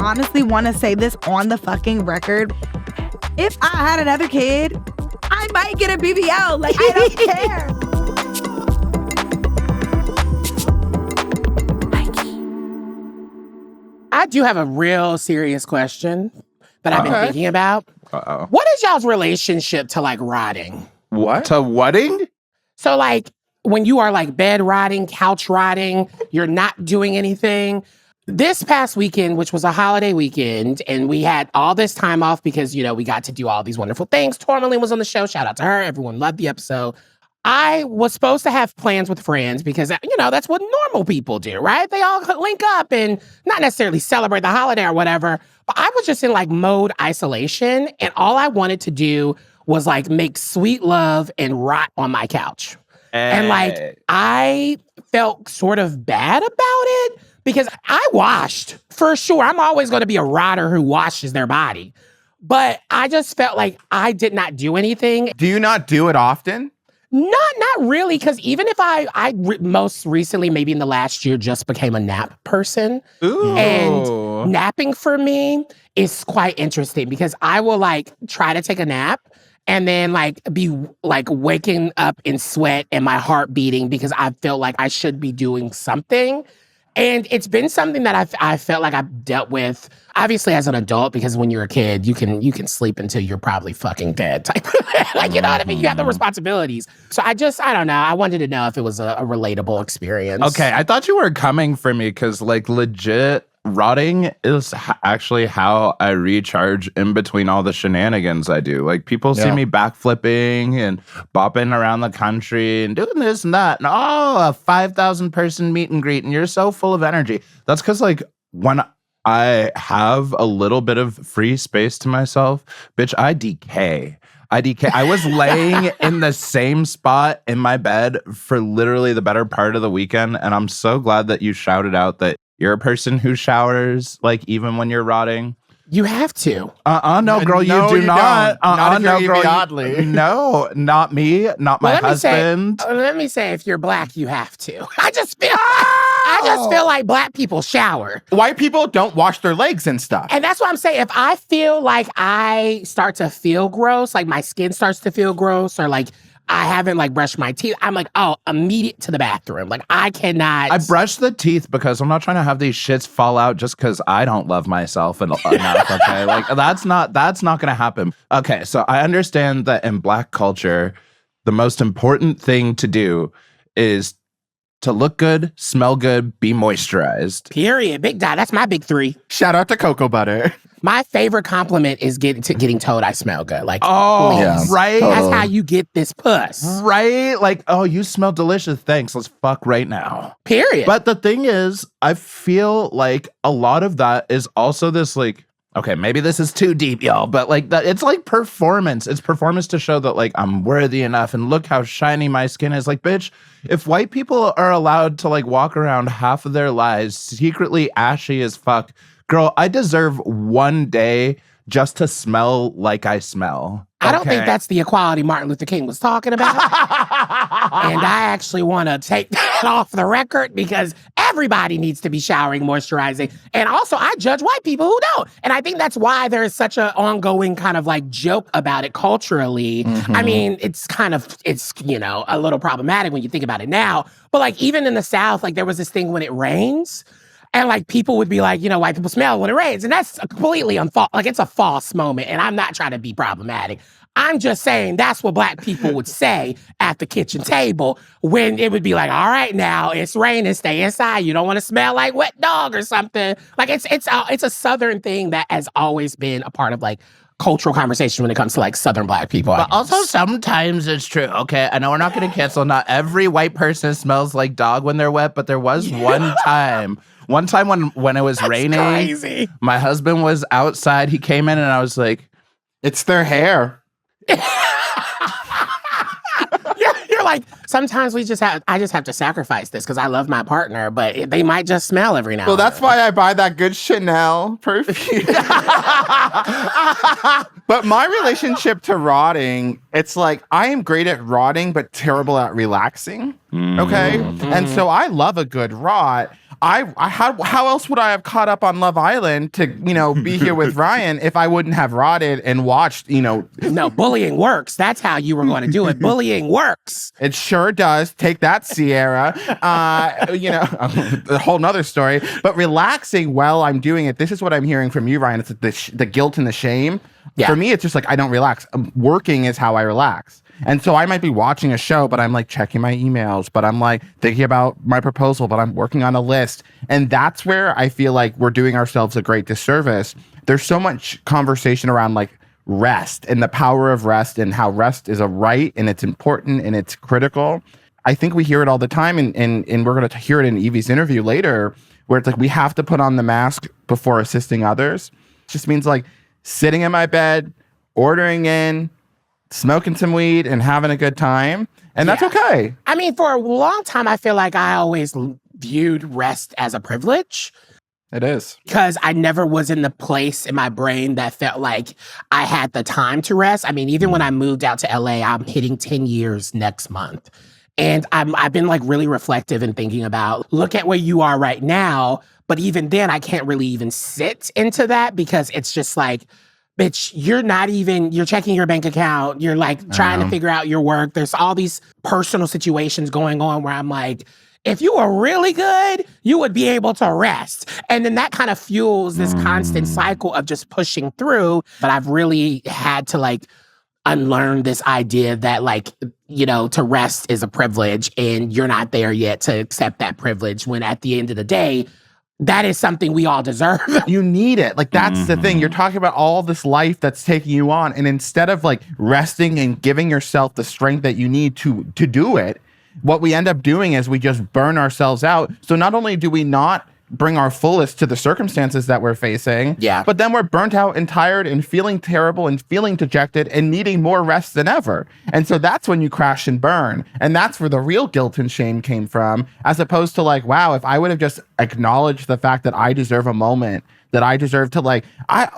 honestly want to say this on the fucking record. If I had another kid, I might get a BBL. Like, I don't care. I do have a real serious question that I've been thinking about. Uh-oh. What is y'all's relationship to like rotting? What? To wedding? So like when you are like bed rotting, couch rotting, you're not doing anything. This past weekend, which was a holiday weekend, and we had all this time off because, you know, we got to do all these wonderful things. Tourmaline was on the show. Shout out to her. Everyone loved the episode. I was supposed to have plans with friends because, you know, that's what normal people do, right? They all link up and not necessarily celebrate the holiday or whatever. But I was just in like mode isolation. And all I wanted to do was like make sweet love and rot on my couch. And like, I felt sort of bad about it because I washed for sure. I'm always going to be a rotter who washes their body. But I just felt like I did not do anything. Do you not do it often? Not really, because even if I most recently, maybe in the last year, just became a nap person. Ooh. And napping for me is quite interesting because I will like try to take a nap and then like be like waking up in sweat and my heart beating because I feel like I should be doing something. And it's been something that I felt like I've dealt with, obviously as an adult, because when you're a kid, you can sleep until you're probably fucking dead type of like, you know what I mean? You have the responsibilities. So I don't know. I wanted to know if it was a relatable experience. Okay, I thought you were coming for me because like legit rotting is actually how I recharge in between all the shenanigans I do. Like people see me backflipping and bopping around the country and doing this and that. And a 5,000 person meet and greet and you're so full of energy. That's because like when I have a little bit of free space to myself, bitch, I decay. I was laying in the same spot in my bed for literally the better part of the weekend. And I'm so glad that you shouted out that you're a person who showers, like, even when you're rotting. You have to. No, girl, No, you do not. Not if no, you're girl, Yvie Oddly. No, not me, not my husband. Let me say, if you're black, you have to. I just feel like black people shower. White people don't wash their legs and stuff. And that's what I'm saying. If I feel like I start to feel gross, like my skin starts to feel gross, or like I haven't like brushed my teeth, I'm like, oh, immediate to the bathroom. Like I cannot. I brush the teeth because I'm not trying to have these shits fall out just because I don't love myself enough. Okay, like that's not gonna happen. Okay, so I understand that in black culture, the most important thing to do is to look good, smell good, be moisturized. Period. Big dot. That's my big three. Shout out to cocoa butter. My favorite compliment is getting told I smell good. Like, oh, please. Right. That's how you get this puss. Right? Like, oh, you smell delicious. Thanks. Let's fuck right now. Period. But the thing is, I feel like a lot of that is also this like, okay, maybe this is too deep, y'all, but like that, it's like performance. It's performance to show that like I'm worthy enough and look how shiny my skin is. Like, bitch, if white people are allowed to like walk around half of their lives secretly ashy as fuck, girl, I deserve one day just to smell like I smell. I don't think that's the equality Martin Luther King was talking about. And I actually want to take that off the record because everybody needs to be showering, moisturizing. And also, I judge white people who don't. And I think that's why there is such an ongoing kind of like joke about it culturally. Mm-hmm. I mean, it's you know, a little problematic when you think about it now. But like even in the South, like there was this thing when it rains. And like people would be like, you know, white people smell when it rains. And that's completely like it's a false moment. And I'm not trying to be problematic. I'm just saying that's what black people would say at the kitchen table when it would be like, all right, now it's raining, stay inside. You don't want to smell like wet dog or something. Like it's a Southern thing that has always been a part of like cultural conversation when it comes to like Southern black people. But also sometimes it's true. Okay, I know we're not going to cancel. Not every white person smells like dog when they're wet, but there was one time when it was raining, crazy. My husband was outside. He came in and I was like, it's their hair. You're like, sometimes I just have to sacrifice this because I love my partner, but they might just smell every now and then. Well, that's why I buy that good Chanel perfume. But my relationship to rotting, it's like I am great at rotting, but terrible at relaxing. Okay? And so I love a good rot. how else would I have caught up on Love Island to, be here with Ryan if I wouldn't have rotted and watched, No, bullying works. That's how you were going to do it. Bullying works. It sure does. Take that, Sierra. A whole nother story. But relaxing while I'm doing it, this is what I'm hearing from you, Ryan. It's the guilt and the shame. Yeah. For me, it's just like I don't relax. Working is how I relax. And so I might be watching a show, but I'm like checking my emails, but I'm like thinking about my proposal, but I'm working on a list. And that's where I feel like we're doing ourselves a great disservice. There's so much conversation around like rest and the power of rest and how rest is a right and it's important and it's critical. I think we hear it all the time, and we're going to hear it in Yvie's interview later, where it's like we have to put on the mask before assisting others. It just means like sitting in my bed, ordering in, smoking some weed, and having a good time. And that's okay. I mean, for a long time, I feel like I always viewed rest as a privilege. It is. Because I never was in the place in my brain that felt like I had the time to rest. I mean, even when I moved out to LA, I'm hitting 10 years next month. And I've been like really reflective and thinking about, look at where you are right now. But even then, I can't really even sit into that because it's just like, bitch, you're checking your bank account. You're like trying to figure out your work. There's all these personal situations going on where I'm like, if you were really good, you would be able to rest. And then that kind of fuels this constant cycle of just pushing through. But I've really had to like unlearn this idea that like, to rest is a privilege and you're not there yet to accept that privilege when at the end of the day, that is something we all deserve. You need it. Like, that's the thing. You're talking about all this life that's taking you on. And instead of like resting and giving yourself the strength that you need to do it, what we end up doing is we just burn ourselves out. So not only do we not bring our fullest to the circumstances that we're facing, but then we're burnt out and tired and feeling terrible and feeling dejected and needing more rest than ever. And so that's when you crash and burn. And that's where the real guilt and shame came from, as opposed to like, wow, if I would have just acknowledged the fact that I deserve a moment, that I deserve to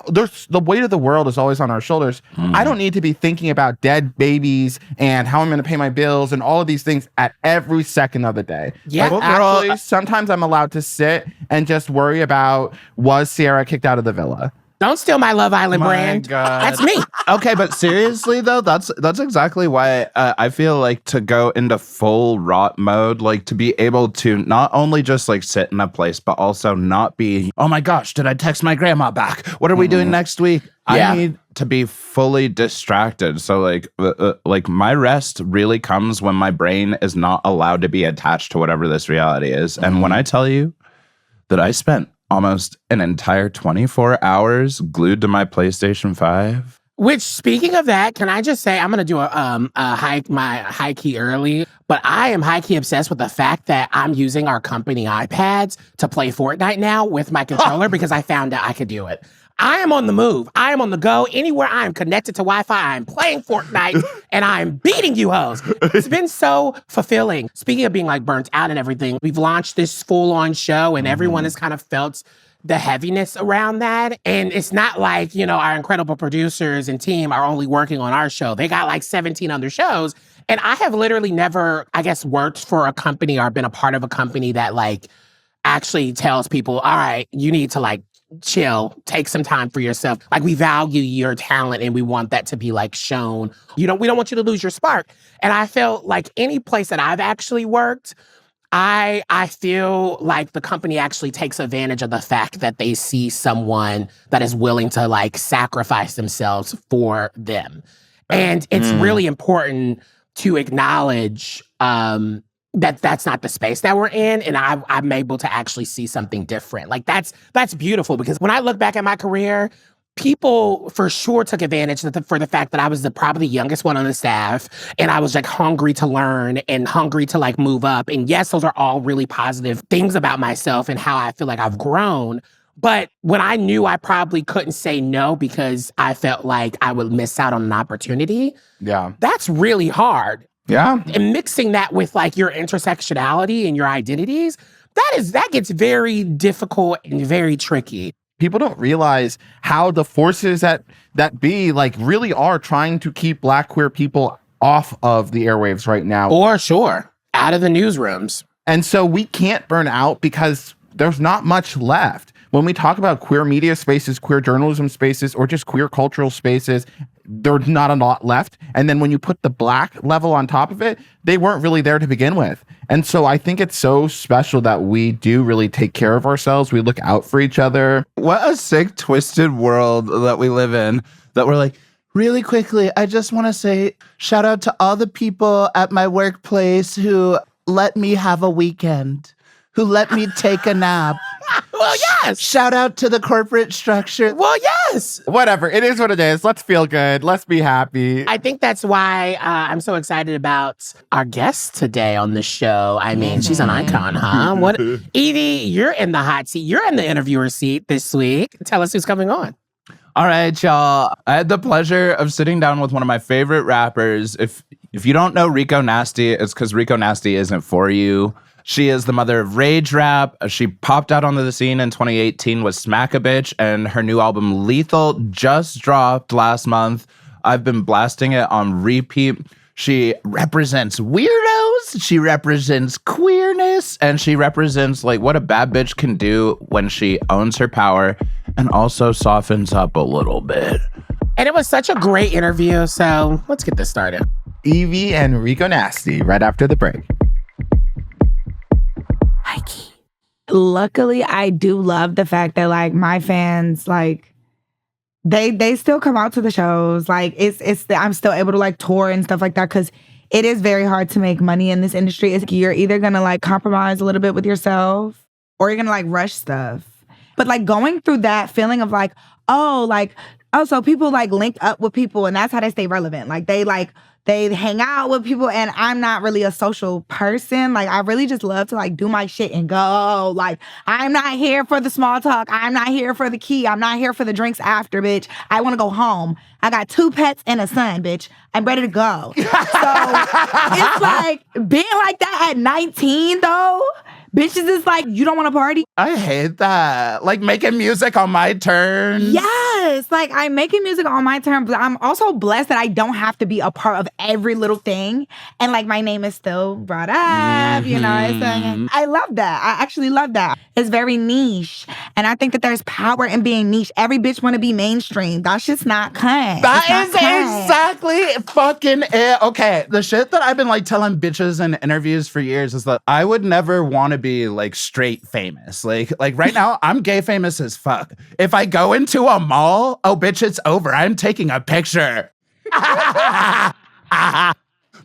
there's the weight of the world is always on our shoulders. I don't need to be thinking about dead babies and how I'm going to pay my bills and all of these things at every second of the day. Yeah, actually, sometimes I'm allowed to sit and just worry about, was Sierra kicked out of the villa? Don't steal my Love Island brand. God. That's me. Okay, but seriously though, that's exactly why I feel like to go into full rot mode, like to be able to not only just like sit in a place, but also not be, oh my gosh, did I text my grandma back? What are we doing next week? Yeah. I need to be fully distracted. So like my rest really comes when my brain is not allowed to be attached to whatever this reality is. And when I tell you that I spent almost an entire 24 hours glued to my PlayStation 5. Which, speaking of that, can I just say, I'm going to do my HighKey early, but I am HighKey obsessed with the fact that I'm using our company iPads to play Fortnite now with my controller because I found out I could do it. I am on the move. I am on the go. Anywhere I am connected to Wi-Fi, I'm playing Fortnite and I'm beating you hoes. It's been so fulfilling. Speaking of being like burnt out and everything, we've launched this full-on show and everyone has kind of felt the heaviness around that. And it's not like, our incredible producers and team are only working on our show. They got like 17 other shows. And I have literally never, I guess, worked for a company or been a part of a company that like actually tells people, all right, you need to like chill, take some time for yourself. Like, we value your talent and we want that to be like shown. We don't want you to lose your spark. And I felt like any place that I've actually worked, I feel like the company actually takes advantage of the fact that they see someone that is willing to like sacrifice themselves for them. And it's really important to acknowledge that that's not the space that we're in, and I'm able to actually see something different. Like, that's beautiful, because when I look back at my career, people for sure took advantage for the fact that I was probably the youngest one on the staff, and I was like hungry to learn and hungry to like move up. And yes, those are all really positive things about myself and how I feel like I've grown. But when I knew I probably couldn't say no because I felt like I would miss out on an opportunity, that's really hard. Yeah. And mixing that with like your intersectionality and your identities, that gets very difficult and very tricky. People don't realize how the forces that be like really are trying to keep Black queer people off of the airwaves right now. For sure. Out of the newsrooms. And so we can't burn out because there's not much left. When we talk about queer media spaces, queer journalism spaces, or just queer cultural spaces, there's not a lot left. And then when you put the Black level on top of it, they weren't really there to begin with. And so I think it's so special that we do really take care of ourselves. We look out for each other. What a sick, twisted world that we live in, that we're like, really quickly, I just want to say shout out to all the people at my workplace who let me have a weekend, who let me take a nap. Well, yes. Shout out to the corporate structure. Well, yes. Whatever. It is what it is. Let's feel good. Let's be happy. I think that's why I'm so excited about our guest today on the show. I mean, she's an icon, huh? What, Yvie, you're in the hot seat. You're in the interviewer seat this week. Tell us who's coming on. All right, y'all. I had the pleasure of sitting down with one of my favorite rappers. If you don't know Rico Nasty, it's because Rico Nasty isn't for you. She is the mother of rage rap. She popped out onto the scene in 2018 with Smack a Bitch, and her new album Lethal just dropped last month. I've been blasting it on repeat. She represents weirdos, she represents queerness, and she represents like what a bad bitch can do when she owns her power and also softens up a little bit. And it was such a great interview, so let's get this started. Yvie and Rico Nasty right after the break. HighKey. Luckily, I do love the fact that like my fans, like they still come out to the shows. Like I'm still able to like tour and stuff like that, because it is very hard to make money in this industry. You're either gonna like compromise a little bit with yourself, or you're gonna like rush stuff. But like going through that feeling of like, so people like link up with people, and that's how they stay relevant. Like they hang out with people, and I'm not really a social person. Like, I really just love to, like, do my shit and go. Like, I'm not here for the small talk. I'm not here for the key. I'm not here for the drinks after, bitch. I want to go home. I got 2 pets and a son, bitch. I'm ready to go. So, it's like, being like that at 19, though, bitches is like, you don't want to party? I hate that. Like making music on my terms. Yes. Like I'm making music on my terms, but I'm also blessed that I don't have to be a part of every little thing. And like my name is still brought up, you know. It's I love that. I actually love that. It's very niche. And I think that there's power in being niche. Every bitch want to be mainstream. That's just not kind. That is exactly fucking it. Okay, the shit that I've been like telling bitches in interviews for years is that I would never want to be like straight famous. Like right now, I'm gay famous as fuck. If I go into a mall, oh bitch, it's over. I'm taking a picture.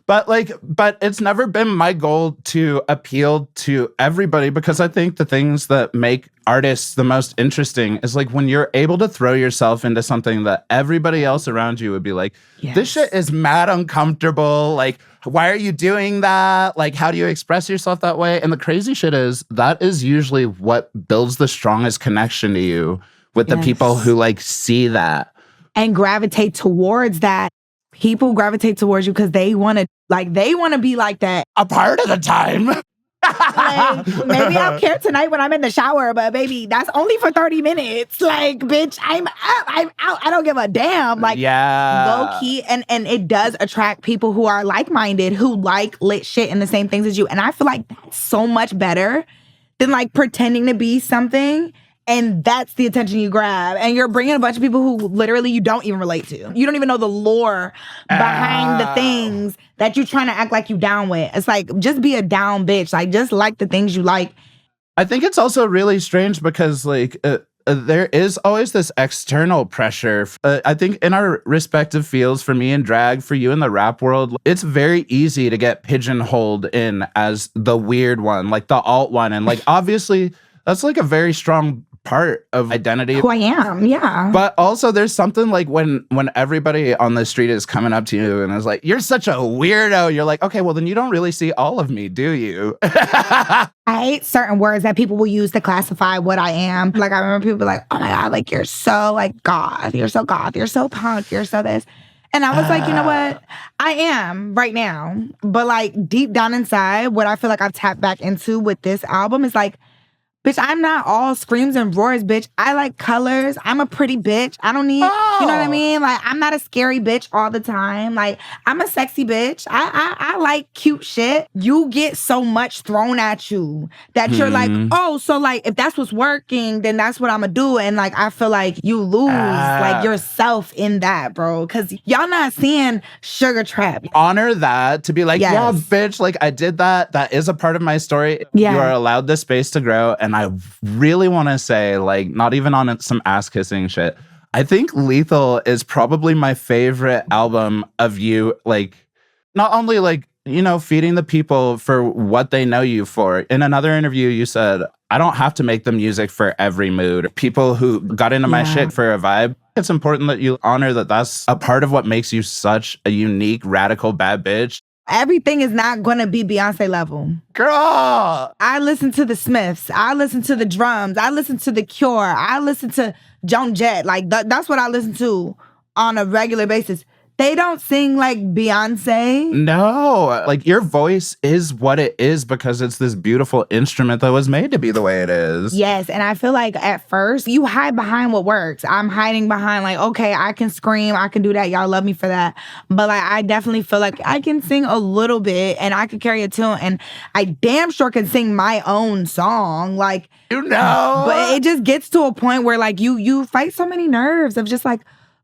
But it's never been my goal to appeal to everybody, because I think the things that make artists the most interesting is like when you're able to throw yourself into something that everybody else around you would be like, this shit is mad uncomfortable. Like, why are you doing that? Like, how do you express yourself that way? And the crazy shit is that is usually what builds the strongest connection to you with the people who like see that and gravitate towards that. People gravitate towards you because they want to be like that a part of the time. Like, maybe I'll care tonight when I'm in the shower, but baby, that's only for 30 minutes. Like, bitch, I'm up, I'm out. I don't give a damn. Like, low-key, and it does attract people who are like-minded, who like lit shit and the same things as you. And I feel like that's so much better than like pretending to be something. And that's the attention you grab. And you're bringing a bunch of people who literally you don't even relate to. You don't even know the lore behind the things that you're trying to act like you down with. It's like, just be a down bitch. Like, just like the things you like. I think it's also really strange because, like, there is always this external pressure. I think in our respective fields, for me in drag, for you in the rap world, it's very easy to get pigeonholed in as the weird one, like the alt one. And, like, obviously, that's, like, a very strong part of identity. Who I am, yeah. But also there's something like when everybody on the street is coming up to you and is like, you're such a weirdo. You're like, okay, well then you don't really see all of me, do you? I hate certain words that people will use to classify what I am. Like I remember people be like, oh my God, like you're so like goth. You're so goth. You're so punk. You're so this. And I was like, you know what? I am right now. But like deep down inside, what I feel like I've tapped back into with this album is like, Bitch, I'm not all screams and roars, bitch. I like colors. I'm a pretty bitch. I don't need, you know what I mean? Like, I'm not a scary bitch all the time. Like, I'm a sexy bitch. I like cute shit. You get so much thrown at you that you're like, oh, so like, if that's what's working, then that's what I'm gonna do. And like, I feel like you lose like yourself in that, bro. Cause y'all not seeing Sugar Trap. Honor that to be like, yeah, bitch, like I did that. That is a part of my story. Yeah. You are allowed the space to grow. And I really want to say, like, not even on some ass kissing shit. I think Lethal is probably my favorite album of you. Like, not only like, you know, feeding the people for what they know you for. In another interview, you said, I don't have to make the music for every mood. People who got into my shit for a vibe. It's important that you honor that that's a part of what makes you such a unique, radical bad bitch. Everything is not going to be Beyonce level. Girl! I listen to the Smiths. I listen to the drums. I listen to The Cure. I listen to Joan Jett. Like, that's what I listen to on a regular basis. They don't sing like Beyonce. No. Like, your voice is what it is because it's this beautiful instrument that was made to be the way it is. Yes, and I feel like at first, you hide behind what works. I'm hiding behind like, okay, I can scream. I can do that. Y'all love me for that. But like, I definitely feel like I can sing a little bit and I could carry a tune. And I damn sure can sing my own song. Like, you know. But it just gets to a point where like, you fight so many nerves of just like,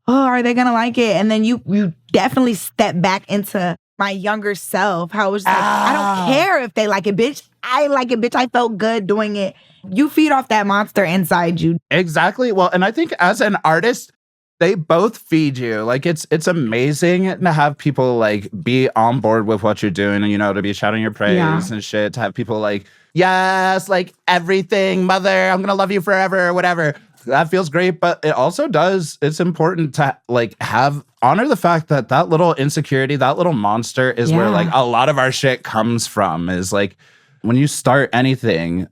oh, are they gonna like it? And then you definitely step back into my younger self. How it was like, I don't care if they like it, bitch. I like it, bitch. I felt good doing it. You feed off that monster inside you. Exactly. Well, and I think as an artist, they both feed you. Like, it's amazing to have people like be on board with what you're doing and, you know, to be shouting your praise and shit. To have people like, yes, like everything, mother, I'm gonna love you forever, whatever. That feels great, but it also does, it's important to like honor the fact that that little insecurity, that little monster is where like a lot of our shit comes from. Is like, when you start anything,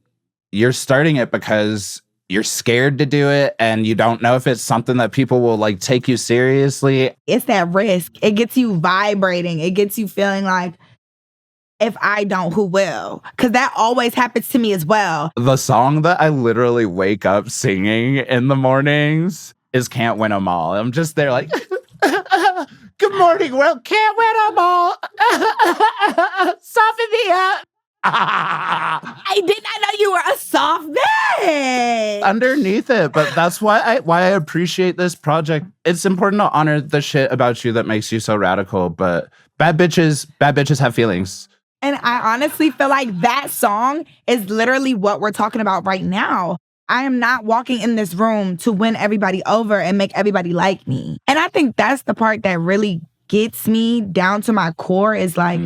you're starting it because you're scared to do it and you don't know if it's something that people will like take you seriously. It's that risk. It gets you vibrating. It gets you feeling like, if I don't, who will? Because that always happens to me as well. The song that I literally wake up singing in the mornings is Can't Win 'Em All. I'm just there like, good morning, world, can't win 'em all. Soften me up. I did not know you were a soft bitch. Underneath it, but that's why I appreciate this project. It's important to honor the shit about you that makes you so radical, but bad bitches have feelings. And I honestly feel like that song is literally what we're talking about right now. I am not walking in this room to win everybody over and make everybody like me. And I think that's the part that really gets me down to my core is like,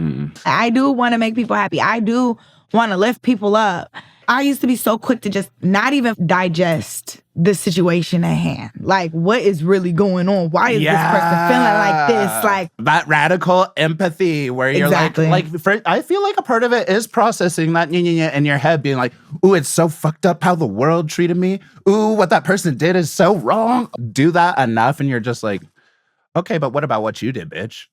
I do want to make people happy. I do want to lift people up. I used to be so quick to just not even digest the situation at hand. Like, what is really going on? Why is this person feeling like this? Like that radical empathy where you're I feel like a part of it is processing that in your head, being like, ooh, it's so fucked up how the world treated me. Ooh, what that person did is so wrong. Do that enough and you're just like, okay, but what about what you did, bitch?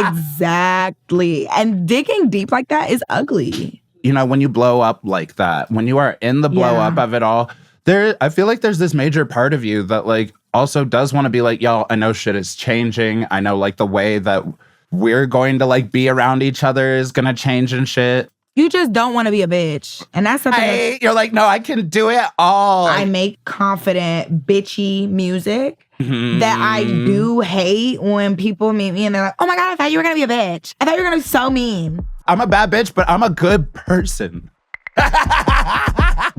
Exactly. And digging deep like that is ugly. You know, when you blow up like that, when you are in the blow up of it all, I feel like there's this major part of you that like also does want to be like, yo, I know shit is changing. I know like the way that we're going to like be around each other is going to change and shit. You just don't want to be a bitch. And that's something you're like, no, I can do it all. I make confident, bitchy music that I do hate when people meet me and they're like, oh my God, I thought you were going to be a bitch. I thought you were going to be so mean. I'm a bad bitch, but I'm a good person. HighKey.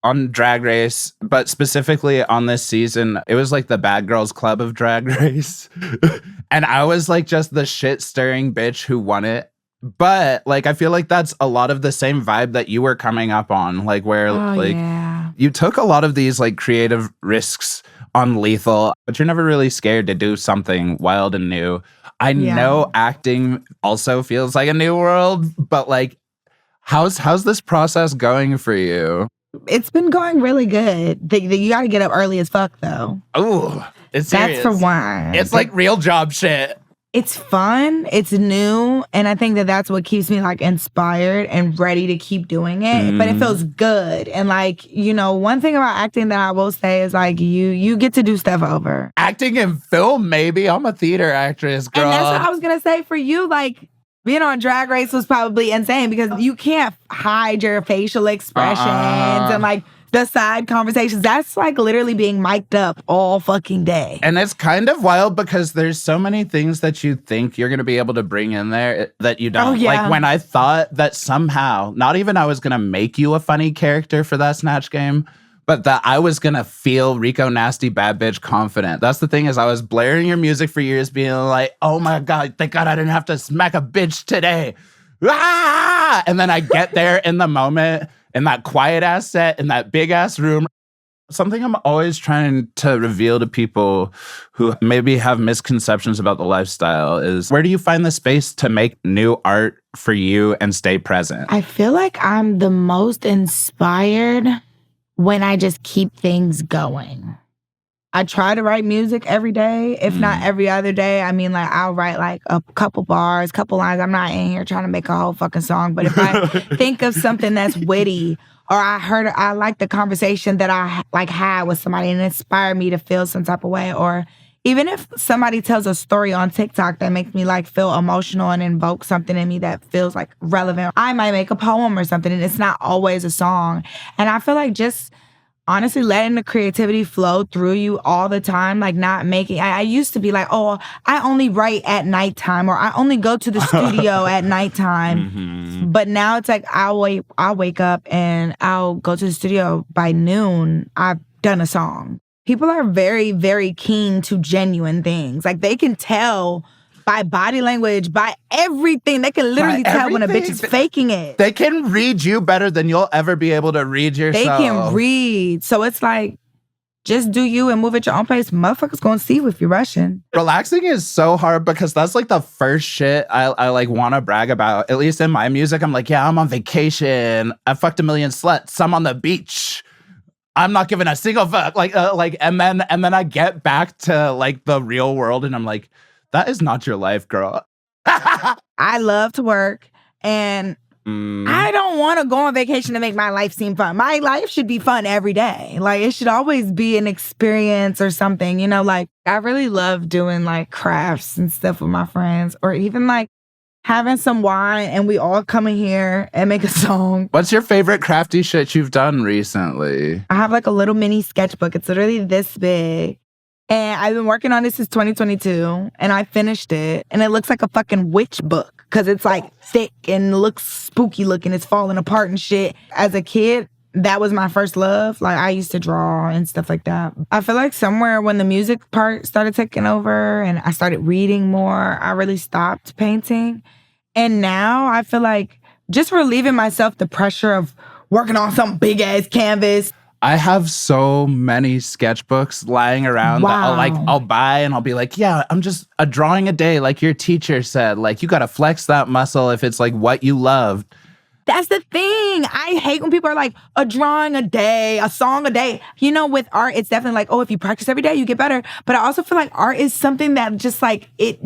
On Drag Race, but specifically on this season, it was like the Bad Girls Club of Drag Race. And I was like just the shit-stirring bitch who won it. But like, I feel like that's a lot of the same vibe that you were coming up on. Like where you took a lot of these like creative risks on Lethal, but you're never really scared to do something wild and new. I know acting also feels like a new world, but like, how's this process going for you? It's been going really good. You got to get up early as fuck, though. Oh, it's serious. That's for one. It's like real job shit. it's fun, it's new, and I think that that's what keeps me like inspired and ready to keep doing it. But it feels good, and like, you know, one thing about acting that I will say is like you get to do stuff over. Acting in film, maybe. I'm a theater actress, girl. And that's what I was gonna say for you, like. Being on Drag Race was probably insane because you can't hide your facial expressions and like the side conversations. That's like literally being mic'd up all fucking day. And it's kind of wild because there's so many things that you think you're going to be able to bring in there that you don't. Oh, yeah. Like when I thought that somehow, not even I was going to make you a funny character for that Snatch game, but that I was going to feel Rico Nasty bad bitch confident. That's the thing is I was blaring your music for years being like, oh my God, thank God I didn't have to smack a bitch today. Ah! And then I get there in the moment in that quiet ass set in that big ass room. Something I'm always trying to reveal to people who maybe have misconceptions about the lifestyle is where do you find the space to make new art for you and stay present? I feel like I'm the most inspired when I just keep things going. I try to write music every day, if not every other day. I mean, like, I'll write like a couple bars, couple lines. I'm not in here trying to make a whole fucking song. But if I think of something that's witty, or I like the conversation that I like had with somebody and it inspired me to feel some type of way, or even if somebody tells a story on TikTok that makes me like feel emotional and invoke something in me that feels like relevant, I might make a poem or something, and it's not always a song. And I feel like just honestly letting the creativity flow through you all the time, like not making, I used to be like, oh, I only write at nighttime, or I only go to the studio at nighttime. But now it's like I'll wake up and I'll go to the studio by noon. I've done a song. People are very, very keen to genuine things. Like they can tell by body language, by everything. They can literally tell when a bitch is faking it. They can read you better than you'll ever be able to read yourself. They can read. So it's like, just do you and move at your own pace. Motherfuckers gonna see you if you're rushing. Relaxing is so hard because that's like the first shit I like want to brag about. At least in my music, I'm like, yeah, I'm on vacation. I fucked a million sluts. I'm on the beach. I'm not giving a single fuck. And then I get back to like the real world and I'm like, that is not your life, girl. I love to work and I don't want to go on vacation to make my life seem fun. My life should be fun every day. Like it should always be an experience or something, you know, like I really love doing like crafts and stuff with my friends, or even like having some wine and we all come in here and make a song. What's your favorite crafty shit you've done recently? I have like a little mini sketchbook. It's literally this big. And I've been working on this since 2022 and I finished it. And it looks like a fucking witch book because it's like thick and looks spooky looking. It's falling apart and shit. As a kid, that was my first love. Like I used to draw and stuff like that. I feel like somewhere when the music part started taking over and I started reading more, I really stopped painting. And now I feel like just relieving myself the pressure of working on some big ass canvas. I have so many sketchbooks lying around that I'll buy and I'll be like, yeah, I'm just a drawing a day like your teacher said. Like you gotta flex that muscle if it's like what you love. That's the thing. I hate when people are like, a drawing a day, a song a day. You know, with art, it's definitely like, oh, if you practice every day, you get better. But I also feel like art is something that just like, it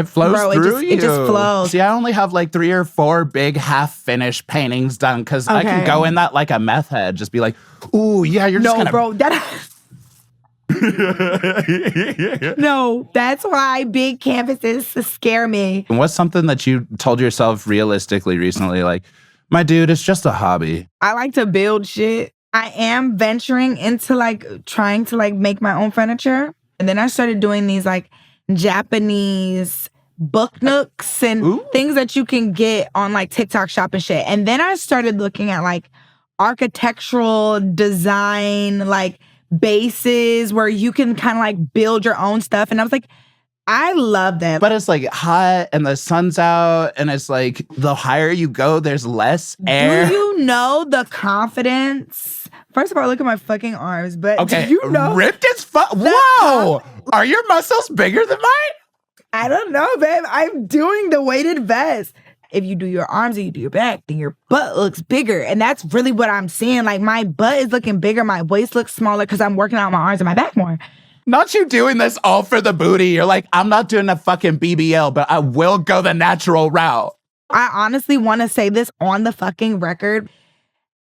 flows through you. It just flows. See, I only have like 3 or 4 big half-finished paintings done because I can go in that like a meth head. Just be like, ooh, yeah, you're just gonna... bro, No, that's why big canvases scare me. And what's something that you told yourself realistically recently? Like, my dude, it's just a hobby. I like to build shit. I am venturing into like trying to like make my own furniture. And then I started doing these like Japanese book nooks and things that you can get on like TikTok shop and shit. And then I started looking at like architectural design, like bases where you can kind of like build your own stuff. And I was like, I love that. But it's like hot and the sun's out and it's like the higher you go, there's less air. Do you know the confidence? First of all, look at my fucking arms, but okay, do you know? Ripped as fuck. Whoa! Are your muscles bigger than mine? I don't know, babe. I'm doing the weighted vest. If you do your arms and you do your back, then your butt looks bigger. And that's really what I'm seeing. Like my butt is looking bigger. My waist looks smaller because I'm working out my arms and my back more. Not you doing this all for the booty. You're like, I'm not doing a fucking BBL, but I will go the natural route. I honestly want to say this on the fucking record.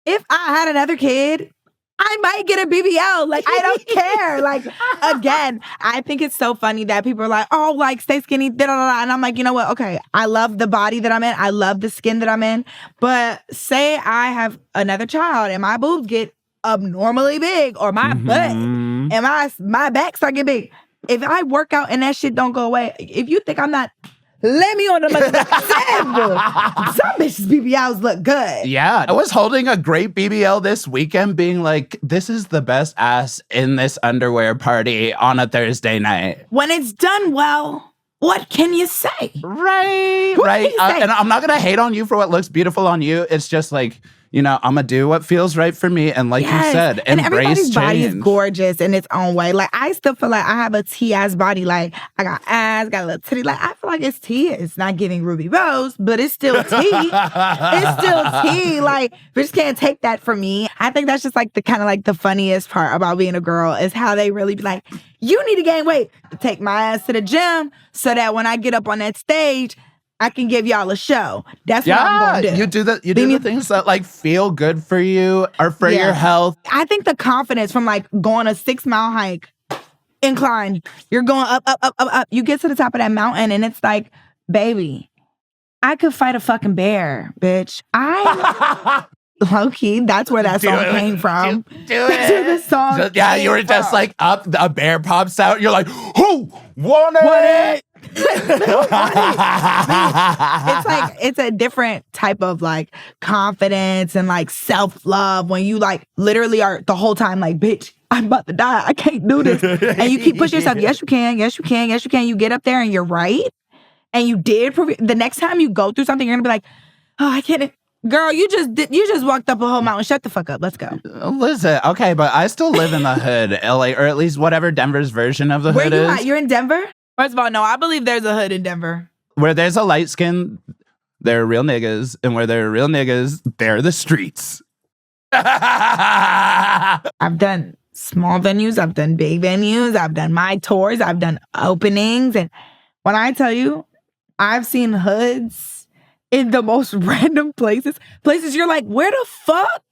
If I had another kid, I might get a BBL. Like, I don't care. Like, again, I think it's so funny that people are like, oh, like, stay skinny, da-da-da-da. And I'm like, you know what? Okay, I love the body that I'm in. I love the skin that I'm in. But say I have another child and my boobs get abnormally big, or my butt and my back start getting big. If I work out and that shit don't go away, if you think I'm not, let me on the motherfucking some bitches' BBLs look good. Yeah. I was holding a great BBL this weekend being like, this is the best ass in this underwear party on a Thursday night. When it's done well, what can you say? Right. What Right. can you say? And I'm not going to hate on you for what looks beautiful on you. It's just like, you know, I'm going to do what feels right for me. And like you said, and embrace everybody's change. body is gorgeous in its own way. Like, I still feel like I have a T-ass body. Like, I got ass, got a little titty. Like, I feel like it's T. It's not giving Ruby Rose, but it's still T. It's still T. Like, bitch can't take that from me. I think that's just like the kind of like the funniest part about being a girl is how they really be like, you need to gain weight. Take my ass to the gym so that when I get up on that stage, I can give y'all a show. That's what I'm gonna do. You do the things that like feel good for you or for your health. I think the confidence from like going a 6-mile hike, incline, you're going up, up, up, up, up. You get to the top of that mountain and it's like, baby, I could fight a fucking bear, bitch. Lowkey, that's where that song came from. Do That's where the song you were just like up, a bear pops out. You're like, who want it? It's a different type of like confidence and like self-love when you like literally are the whole time like, bitch, I'm about to die. I can't do this. And you keep pushing yourself. Yes, you can. Yes, you can. Yes, you can. You get up there and you're right. And you did prove it. The next time you go through something, you're gonna be like, oh, I can't. Girl, you just walked up a whole mountain. Shut the fuck up. Let's go. Listen, okay, but I still live in the hood, LA, or at least whatever Denver's version of the Where hood you is. at? You're in Denver? First of all, no, I believe there's a hood in Denver. Where there's a light skin, there are real niggas, and where there are real niggas, there are the streets. I've done small venues. I've done big venues. I've done my tours. I've done openings. And when I tell you, I've seen hoods in the most random places you're like, where the fuck?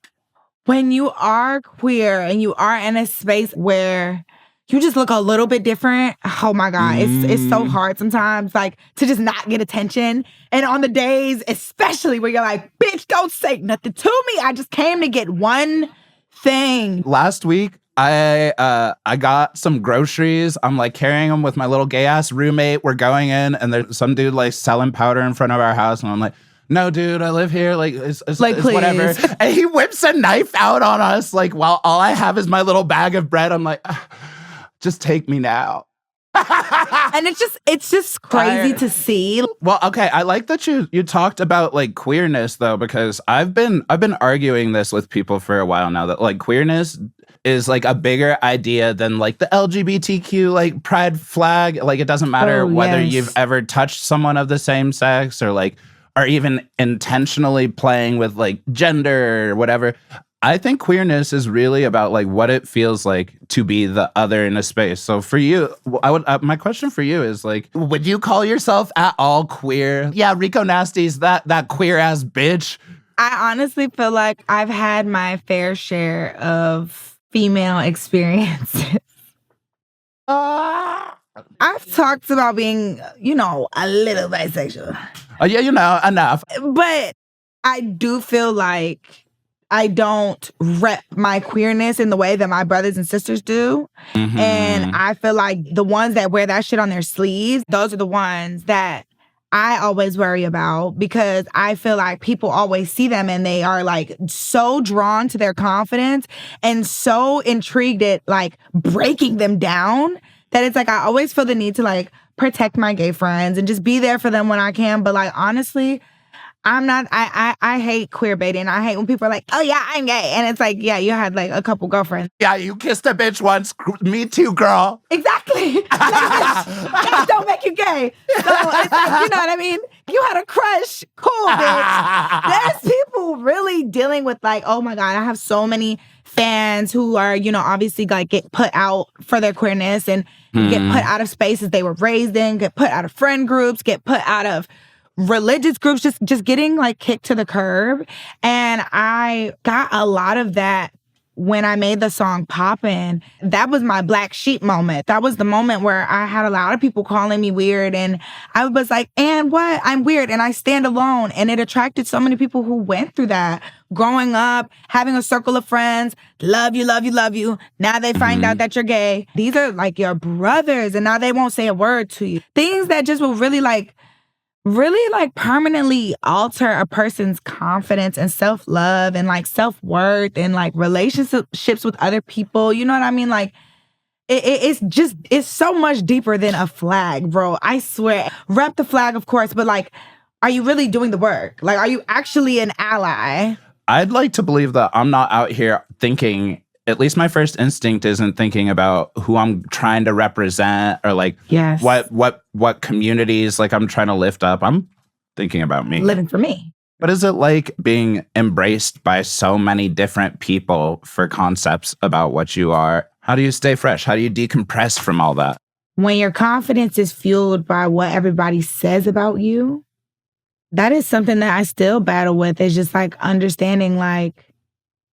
When you are queer and you are in a space where you just look a little bit different, oh my God, it's so hard sometimes, like, to just not get attention. And on the days, especially where you're like, bitch, don't say nothing to me. I just came to get one thing. Last week, I got some groceries. I'm like carrying them with my little gay ass roommate. We're going in, and there's some dude like selling powder in front of our house, and I'm like, no, dude, I live here. Like, it's whatever. And he whips a knife out on us, like, while all I have is my little bag of bread. I'm like, just take me now. And it's just crazy to see. Well, okay, I like that you talked about like queerness though, because I've been arguing this with people for a while now that like queerness is like a bigger idea than like the LGBTQ like pride flag. Like, it doesn't matter whether you've ever touched someone of the same sex or like are even intentionally playing with like gender or whatever. I think queerness is really about like what it feels like to be the other in a space. So for you, my question for you is like, would you call yourself at all queer? Yeah, Rico Nasty's that queer ass bitch. I honestly feel like I've had my fair share of female experiences. I've talked about being, a little bisexual. Oh yeah, enough. But I do feel like I don't rep my queerness in the way that my brothers and sisters do. Mm-hmm. And I feel like the ones that wear that shit on their sleeves, those are the ones that I always worry about, because I feel like people always see them and they are like so drawn to their confidence and so intrigued at like breaking them down that it's like I always feel the need to like protect my gay friends and just be there for them when I can. But like, honestly, I hate queer baiting. I hate when people are like, oh yeah, I'm gay. And it's like, yeah, you had like a couple girlfriends. Yeah, you kissed a bitch once. Me too, girl. Exactly. Like, that don't make you gay. So it's like, you know what I mean? You had a crush. Cool, bitch. There's people really dealing with like, oh my God, I have so many fans who are, you know, obviously like get put out for their queerness and get put out of spaces they were raised in, get put out of friend groups, get put out of religious groups, just getting like kicked to the curb. And I got a lot of that when I made the song Poppin'. That was my black sheep moment. That was the moment where I had a lot of people calling me weird. And I was like, and what? I'm weird and I stand alone. And it attracted so many people who went through that. Growing up, having a circle of friends, love you, love you, love you. Now they find out that you're gay. These are like your brothers and now they won't say a word to you. Things that just will really permanently alter a person's confidence and self-love and like self-worth and like relationships with other people. You know what I mean? Like it's so much deeper than a flag, bro. I swear. Rep the flag, of course, but like, are you really doing the work? Like, are you actually an ally? I'd like to believe that I'm not out here thinking, at least my first instinct isn't thinking about who I'm trying to represent or like what communities like I'm trying to lift up. I'm thinking about me. Living for me. What is it like being embraced by so many different people for concepts about what you are? How do you stay fresh? How do you decompress from all that? When your confidence is fueled by what everybody says about you, that is something that I still battle with. It's just like understanding like,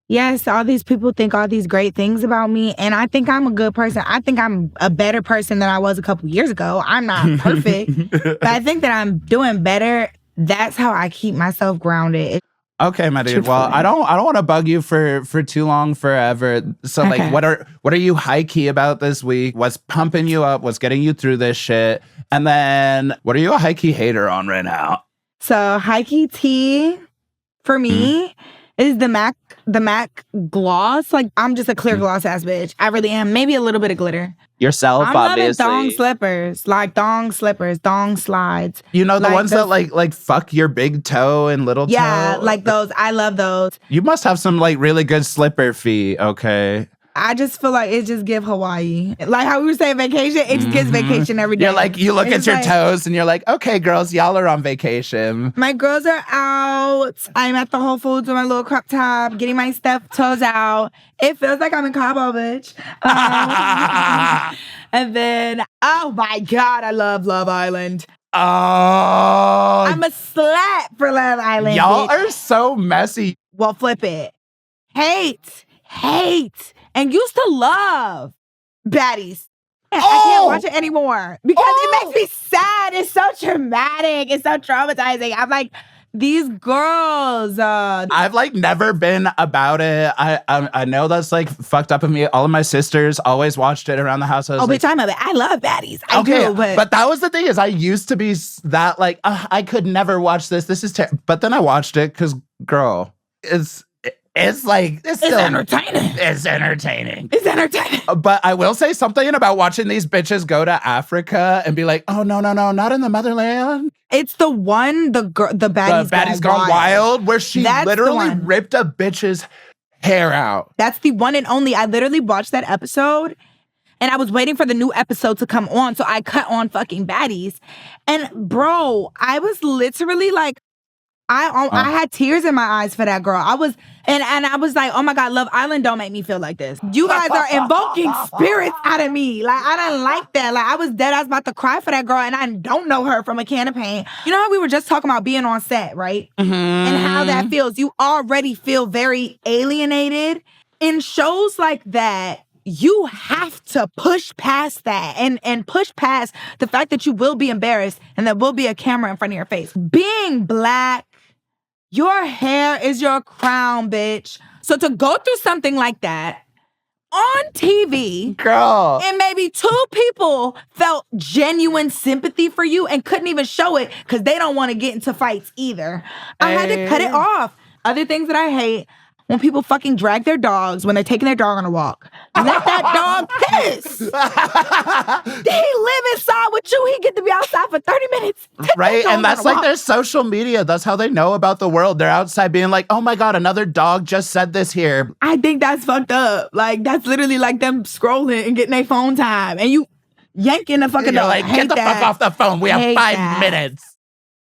yes, all these people think all these great things about me, and I think I'm a good person. I think I'm a better person than I was a couple years ago. I'm not perfect, but I think that I'm doing better. That's how I keep myself grounded. Okay, my dude. Well, I don't want to bug you for too long forever. So Okay. like what are you HighKey about this week? What's pumping you up? What's getting you through this shit? And then what are you a HighKey hater on right now? So HighKey tea for me is the MAC gloss. Like I'm just a clear gloss ass bitch. I really am. Maybe a little bit of glitter. Yourself, I'm obviously. loving thong slippers, thong slides. You know, the Like ones that like fuck your big toe and little toe? Yeah, like those. I love those. You must have some like really good slipper feet, okay? I just feel like it just give Hawaii. Like how we were saying vacation, it just gives vacation every day. You're like, you look It's at your like, toes and you're like, okay, girls, y'all are on vacation. my girls are out. I'm at the Whole Foods with my little crop top, getting my stuffed toes out. It feels like I'm in Cabo, bitch. And then, oh my God, I love Love Island. Oh, I'm a slut for Love Island. y'all bitch. are so messy. Well, flip it. Hate, and used to love baddies. I can't watch it anymore because it makes me sad. It's so traumatic. It's so traumatizing. I'm like, these girls. I've like never been about it. I know that's like fucked up of me. All of my sisters always watched it around the house. Bitch, I'm of it. I love baddies. I do, but that was the thing is I used to be that like I could never watch this. This is terrible. But then I watched it because girl, it's entertaining. It's entertaining. It's entertaining. But I will say something about watching these bitches go to Africa and be like, oh no, not in the motherland. It's the one, the Baddie's Gone Wild, where she That's the literally one. ripped a bitch's hair out. That's the one and only. I literally watched that episode and I was waiting for the new episode to come on. So I cut on fucking Baddies. And bro, I was literally like, I had tears in my eyes for that girl. I was like, oh my God, Love Island don't make me feel like this. You guys are invoking spirits out of me. Like, I didn't like that. Like, I was dead. I was about to cry for that girl, and I don't know her from a can of paint. You know how we were just talking about being on set, right? Mm-hmm. And how that feels. You already feel very alienated. In shows like that, you have to push past that and push past the fact that you will be embarrassed and there will be a camera in front of your face. Being Black, your hair is your crown, bitch. So to go through something like that on TV, girl, and maybe 2 people felt genuine sympathy for you and couldn't even show it because they don't want to get into fights either. I had to cut it off. Other things that I hate, when people fucking drag their dogs when they're taking their dog on a walk. Let that dog piss. He live inside with you. He get to be outside for 30 minutes. Right? And that's like their social media. That's how they know about the world. They're outside being like, oh my God, another dog just said this here. I think that's fucked up. Like, that's literally like them scrolling and getting their phone time. And you yanking the fucking dog. Like, get the fuck off the phone. We have 5 minutes.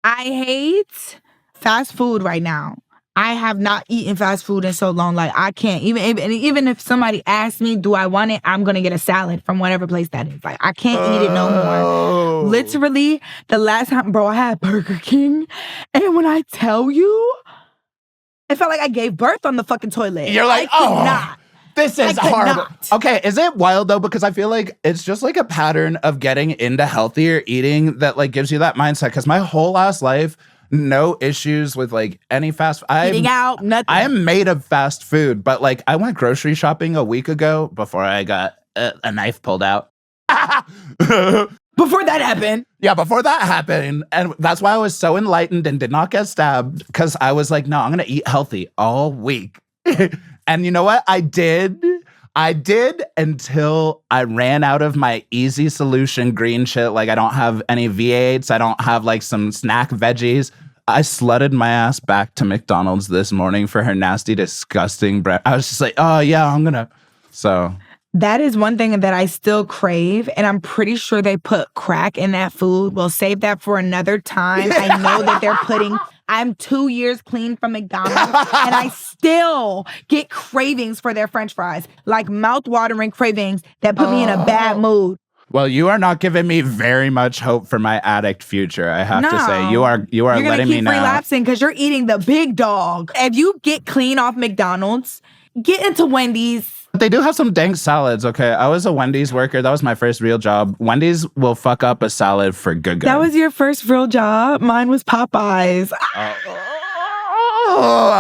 I hate fast food right now. I have not eaten fast food in so long. Like, I can't. Even if somebody asks me, do I want it? I'm going to get a salad from whatever place that is. Like, I can't eat it no more. Literally, the last time, bro, I had Burger King. And when I tell you, it felt like I gave birth on the fucking toilet. You're like, this is horrible. Okay, is it wild though? Because I feel like it's just like a pattern of getting into healthier eating that like gives you that mindset. Because my whole last life, no issues with like any fast food. Eating out, nothing. I am made of fast food, but like I went grocery shopping a week ago before I got a knife pulled out. Before that happened. Yeah, before that happened. And that's why I was so enlightened and did not get stabbed. Because I was like, no, I'm going to eat healthy all week. And you know what? I did until I ran out of my easy solution green shit. Like I don't have any V8s. I don't have like some snack veggies. I slutted my ass back to McDonald's this morning for her nasty, disgusting bread. I was just like, oh yeah, So that is one thing that I still crave, and I'm pretty sure they put crack in that food. We'll save that for another time. I know that I'm 2 years clean from McDonald's, and I still get cravings for their French fries, like mouth-watering cravings that put me in a bad mood. Well, you are not giving me very much hope for my addict future, I have to say. You are letting me know. You're going to keep relapsing because you're eating the big dog. If you get clean off McDonald's, get into Wendy's. They do have some dank salads, okay? I was a Wendy's worker. That was my first real job. Wendy's will fuck up a salad for good. That was your first real job? Mine was Popeyes.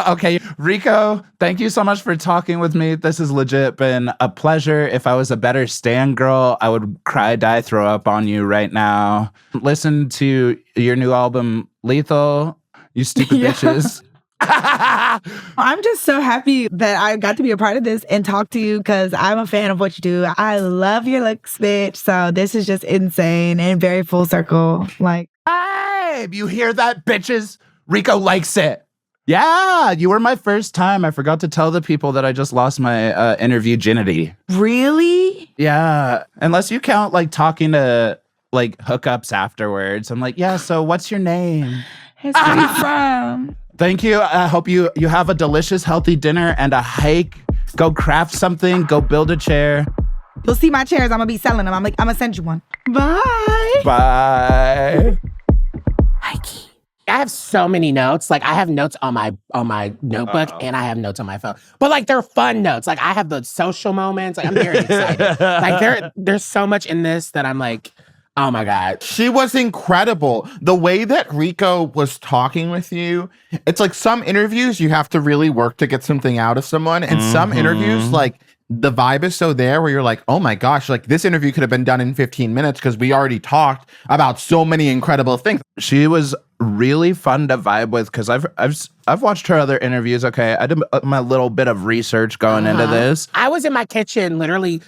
Okay. Rico, thank you so much for talking with me. This has legit been a pleasure. If I was a better Stan girl, I would cry, die, throw up on you right now. Listen to your new album, Lethal, you stupid bitches. I'm just so happy that I got to be a part of this and talk to you because I'm a fan of what you do. I love your looks, bitch. So this is just insane and very full circle. Like, hey, you hear that, bitches? Rico likes it. Yeah, you were my first time. I forgot to tell the people that I just lost my interview virginity. Really? Yeah, unless you count like talking to like hookups afterwards. I'm like, yeah, so what's your name? It's where you from? Thank you. I hope you have a delicious, healthy dinner and a hike. Go craft something. Go build a chair. You'll see my chairs. I'm going to be selling them. I'm going to send you one. Bye. Bye. HighKey. I have so many notes. Like I have notes on my notebook and I have notes on my phone. But like they're fun notes. Like I have the social moments. Like I'm very excited. Like there's so much in this that I'm like, oh my God. She was incredible. The way that Rico was talking with you, it's like some interviews you have to really work to get something out of someone. And some interviews, like the vibe is so there where you're like, oh my gosh, like this interview could have been done in 15 minutes because we already talked about so many incredible things. She was really fun to vibe with because I've watched her other interviews. Okay, I did my little bit of research going into this. I was in my kitchen literally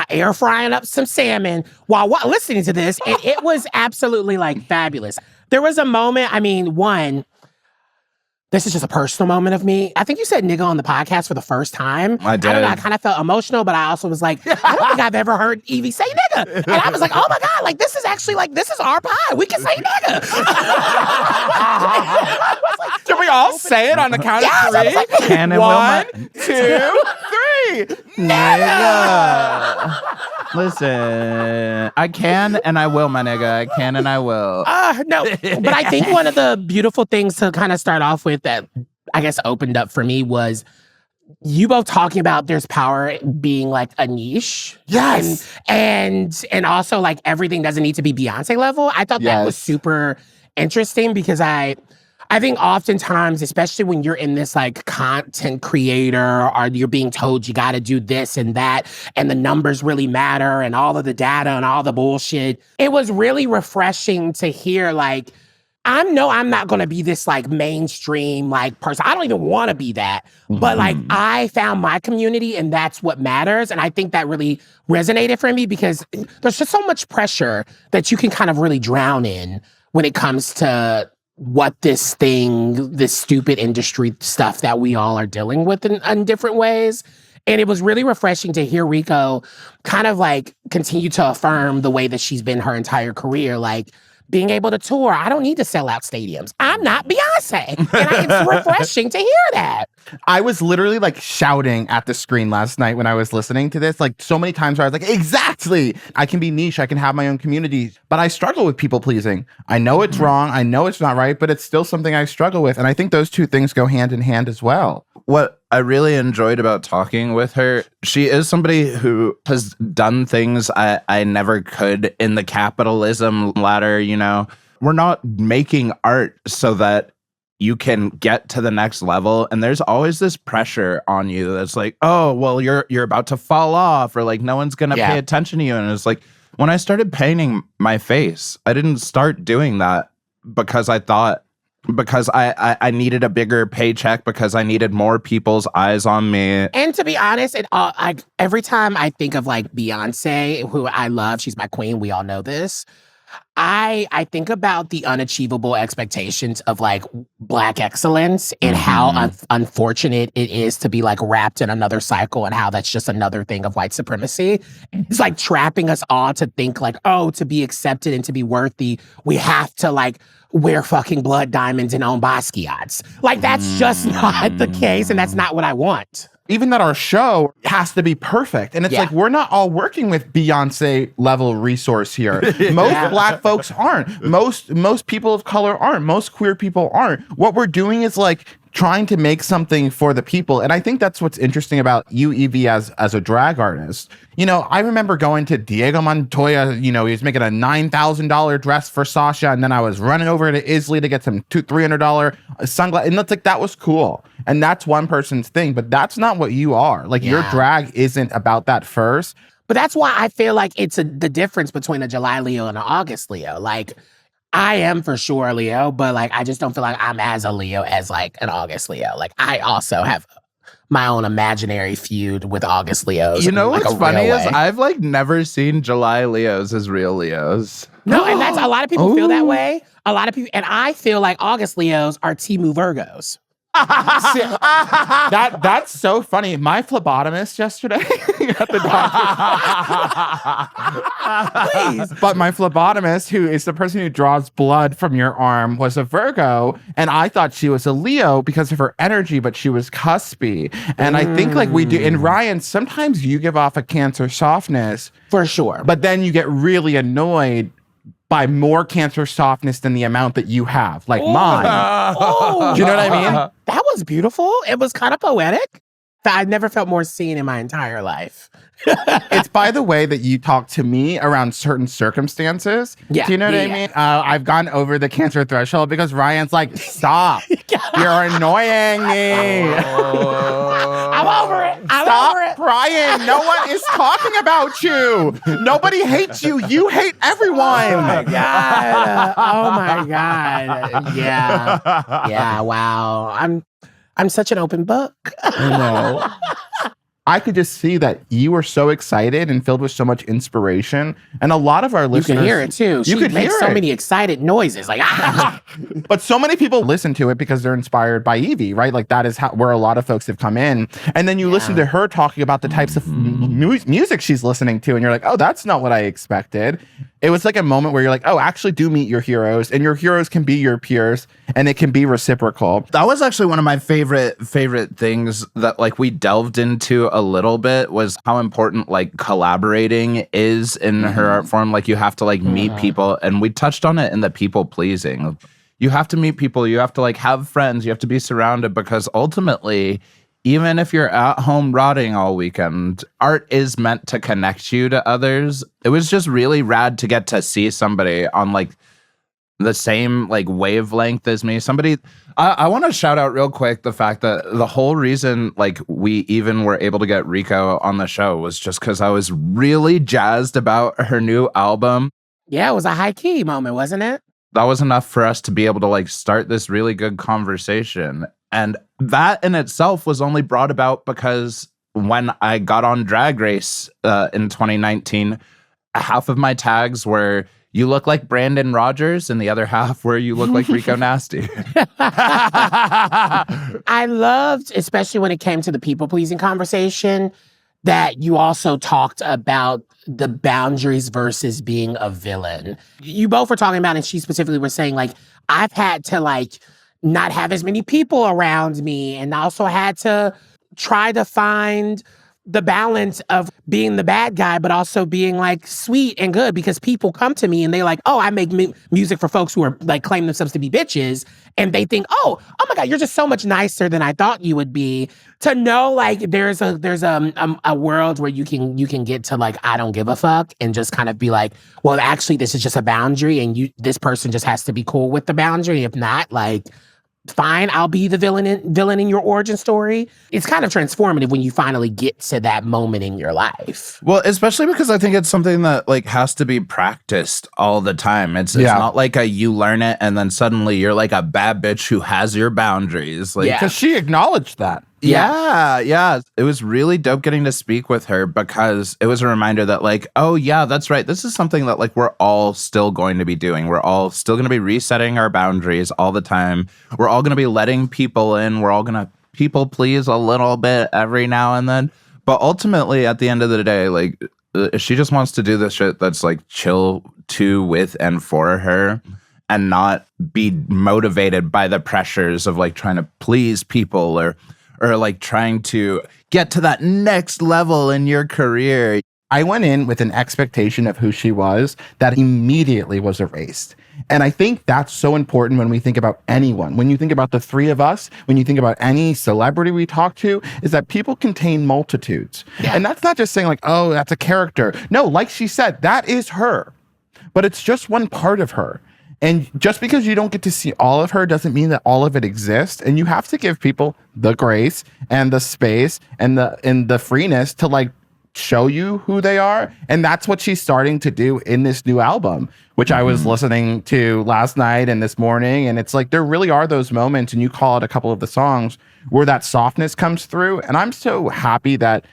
air frying up some salmon while listening to this, and it was absolutely like fabulous. There was a moment, this is just a personal moment of me. I think you said nigga on the podcast for the first time. I did. I don't know, I kind of felt emotional, but I also was like, I don't think I've ever heard Yvie say nigga. And I was like, oh my God, like this is actually like, this is our pod. We can say nigga. Can we all say it on the count of three? Like, Can and One, will 2, 3. Nigga. Listen, I can and I will, my nigga. I can and I will. No, but I think one of the beautiful things to kind of start off with that I guess opened up for me was you both talking about there's power being like a niche. Yes. And also like everything doesn't need to be Beyonce level. I thought that was super interesting because I think oftentimes, especially when you're in this like content creator or you're being told you got to do this and that and the numbers really matter and all of the data and all the bullshit, it was really refreshing to hear like, I'm not gonna be this like mainstream like person. I don't even want to be that. But like I found my community and that's what matters. And I think that really resonated for me because there's just so much pressure that you can kind of really drown in when it comes to what this stupid industry stuff that we all are dealing with in different ways. And it was really refreshing to hear Rico kind of like continue to affirm the way that she's been her entire career. Like, being able to tour, I don't need to sell out stadiums. I'm not Beyonce. And it's refreshing to hear that. I was literally like shouting at the screen last night when I was listening to this, like so many times where I was like, exactly. I can be niche. I can have my own community. But I struggle with people pleasing. I know it's wrong. I know it's not right, but it's still something I struggle with. And I think those two things go hand in hand as well. What I really enjoyed about talking with her, she is somebody who has done things I never could in the capitalism ladder, you know. We're not making art so that you can get to the next level. And there's always this pressure on you that's like, oh, well, you're about to fall off, or like no one's gonna pay attention to you. And it's like, when I started painting my face, I didn't start doing that because I thought, because I needed a bigger paycheck, because I needed more people's eyes on me. And to be honest, every time I think of like Beyonce, who I love, she's my queen, we all know this, I think about the unachievable expectations of like Black excellence and how unfortunate it is to be like wrapped in another cycle, and how that's just another thing of white supremacy. It's like trapping us all to think like, oh, to be accepted and to be worthy, we have to like wear fucking blood diamonds and own Basquiat's. Like, that's just not the case, and that's not what I want. Even that our show has to be perfect. And it's like, we're not all working with Beyonce level resource here. Most Black folks aren't. Most people of color aren't. Most queer people aren't. What we're doing is like trying to make something for the people. And I think that's what's interesting about you, Yvie, as a drag artist. You know, I remember going to Diego Montoya, you know, he was making a $9,000 dress for Sasha. And then I was running over to Isley to get some $300 sunglasses. And that's like, that was cool. And that's one person's thing, but that's not what you are. Like, your drag isn't about that first. But that's why I feel like it's the difference between a July Leo and an August Leo. Like, I am for sure a Leo, but like, I just don't feel like I'm as a Leo as like an August Leo. Like, I also have my own imaginary feud with August Leos. You know what's funny is I've like never seen July Leos as real Leos. No, and that's a lot of people feel that way. A lot of people, and I feel like August Leos are Temu Virgos. That's so funny. My phlebotomist yesterday at the doctor. Please. But my phlebotomist, who is the person who draws blood from your arm, was a Virgo, and I thought she was a Leo because of her energy, but she was cuspy. And I think like we do, and Ryan, sometimes you give off a Cancer softness. For sure. But then you get really annoyed by more Cancer softness than the amount that you have, like mine. Do you know what I mean? That was beautiful. It was kind of poetic. I've never felt more seen in my entire life. It's by the way that you talk to me around certain circumstances. Yeah. Do you know what I mean? I've gone over the Cancer threshold because Ryan's like, stop. You're annoying me. I'm over it. Stop, Ryan. No one is talking about you. Nobody hates you. You hate everyone. Oh my God. Oh my God. Yeah. Yeah. Wow. I'm such an open book. I know. I could just see that you were so excited and filled with so much inspiration. And a lot of our listeners... You can hear it too. You could make hear so it. many excited noises. Like, ah! But so many people listen to it because they're inspired by Yvie, right? Like, that is where a lot of folks have come in. And then you listen to her talking about the types of music she's listening to. And you're like, oh, that's not what I expected. It was like a moment where you're like, oh, actually do meet your heroes. And your heroes can be your peers. And it can be reciprocal. That was actually one of my favorite things that like we delved into a little bit, was how important like collaborating is in her art form. Like, you have to like meet people, and we touched on it in the people pleasing. You have to meet people, you have to like have friends, you have to be surrounded, because ultimately, even if you're at home rotting all weekend, art is meant to connect you to others. It was just really rad to get to see somebody on like the same like wavelength as me. Somebody, I want to shout out real quick the fact that the whole reason like we even were able to get Rico on the show was just because I was really jazzed about her new album. Yeah, it was a HighKey moment, wasn't it? that was enough for us to be able to like start this really good conversation. And that in itself was only brought about because when I got on Drag Race in 2019, half of my tags were "you look like Brandon Rogers" and the other half were "you look like Rico Nasty." I loved, especially when it came to the people-pleasing conversation, that you also talked about the boundaries versus being a villain. You both were talking about, and she specifically was saying, like, I've had to, like, not have as many people around me, and also had to try to find the balance of being the bad guy, but also being like sweet and good, because people come to me and they like, oh, I make music for folks who are like claim themselves to be bitches. And they think, oh my God, you're just so much nicer than I thought you would be. To know like there's a world where you can get to like, I don't give a fuck, and just kind of be like, well, actually this is just a boundary, and this person just has to be cool with the boundary. If not, like, fine, I'll be the villain in your origin story. It's kind of transformative when you finally get to that moment in your life. Well, especially because I think it's something that like has to be practiced all the time. It's not like you learn it and then suddenly you're like a bad bitch who has your boundaries. Like, because she acknowledged that. Yeah. It was really dope getting to speak with her, because it was a reminder that like, oh yeah, that's right. This is something that like we're all still going to be doing. We're all still going to be resetting our boundaries all the time. We're all going to be letting people in. We're all going to people please a little bit every now and then. But ultimately, at the end of the day, like she just wants to do this shit that's like chill to, with, and for her, and not be motivated by the pressures of like trying to please people or like trying to get to that next level in your career. I went in with an expectation of who she was that immediately was erased. And I think that's so important when we think about anyone. When you think about the three of us, when you think about any celebrity we talk to, is that people contain multitudes. Yeah. And that's not just saying like, oh, that's a character. No, like she said, that is her. But it's just one part of her. And just because you don't get to see all of her doesn't mean that all of it exists. And you have to give people the grace and the space and the freeness to like show you who they are. And that's what she's starting to do in this new album, which I was listening to last night and this morning. And it's like, there really are those moments, and you call it a couple of the songs, where that softness comes through. And I'm so happy that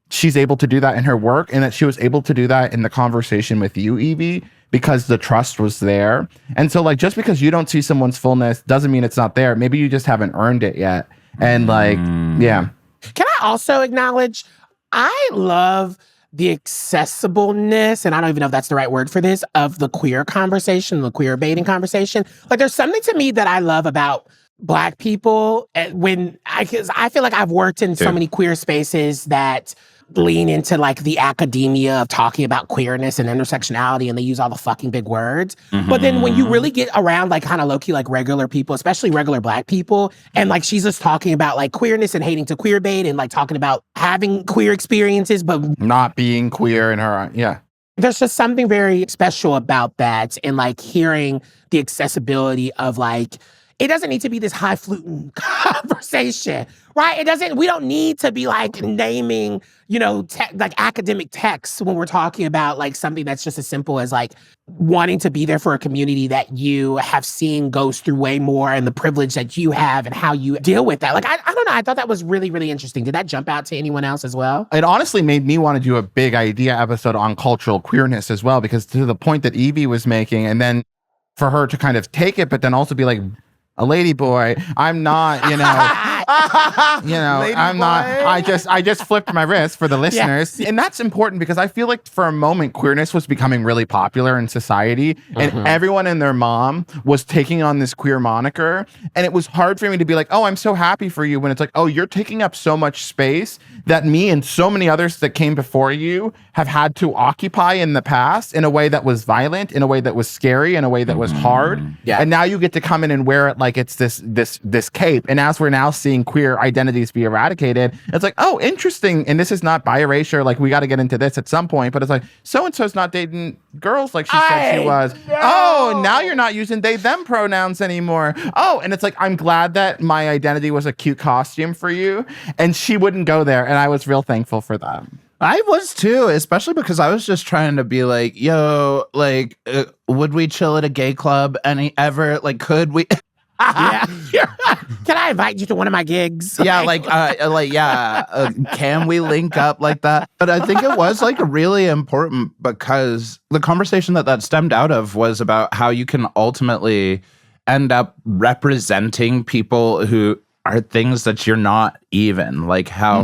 she's able to do that in her work, and that she was able to do that in the conversation with you, Yvie, because the trust was there. And so like, just because you don't see someone's fullness doesn't mean it's not there. Maybe you just haven't earned it yet. And like, yeah. Can I also acknowledge, I love the accessibleness, and I don't even know if that's the right word for this, of the queer conversation, the queer baiting conversation. Like, there's something to me that I love about Black people because I feel like I've worked in so many queer spaces that lean into like the academia of talking about queerness and intersectionality, and they use all the fucking big words. But then when you really get around like kind of low-key like regular people, especially regular Black people, and like she's just talking about like queerness and hating to queer bait, and like talking about having queer experiences but not being queer in her, there's just something very special about that, and like hearing the accessibility of like, it doesn't need to be this highfalutin conversation, right? We don't need to be like naming, like academic texts when we're talking about like something that's just as simple as like wanting to be there for a community that you have seen goes through way more, and the privilege that you have and how you deal with that. Like, I don't know. I thought that was really, really interesting. Did that jump out to anyone else as well? It honestly made me want to do a big idea episode on cultural queerness as well, because to the point that Yvie was making, and then for her to kind of take it, but then also be like, a lady boy, I'm not, I'm not, I just flipped my wrist for the listeners. Yeah. And that's important, because I feel like for a moment, queerness was becoming really popular in society, and everyone and their mom was taking on this queer moniker. And it was hard for me to be like, oh, I'm so happy for you, when it's like, oh, you're taking up so much space that me and so many others that came before you have had to occupy in the past, in a way that was violent, in a way that was scary, in a way that was hard. Yeah. And now you get to come in and wear it like it's this cape. And as we're now seeing queer identities be eradicated, it's like, oh, interesting. And this is not by erasure. Like, we got to get into this at some point. But it's like, so-and-so's not dating girls like she said she was. No. Oh, now you're not using they, them pronouns anymore. Oh, and it's like, I'm glad that my identity was a cute costume for you. And she wouldn't go there. And I was real thankful for that. I was too, especially because I was just trying to be like, yo, like, would we chill at a gay club ever? Like, could we? Yeah. Can I invite you to one of my gigs? Yeah, can we link up like that? But I think it was like really important because the conversation that stemmed out of was about how you can ultimately end up representing people who are things that you're not even. Like how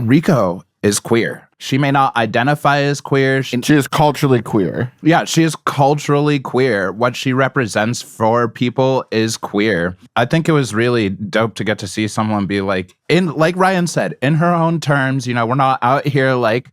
Rico is queer. She may not identify as queer. She is culturally queer. Yeah, she is culturally queer. What she represents for people is queer. I think it was really dope to get to see someone be like Ryan said, in her own terms, you know, we're not out here like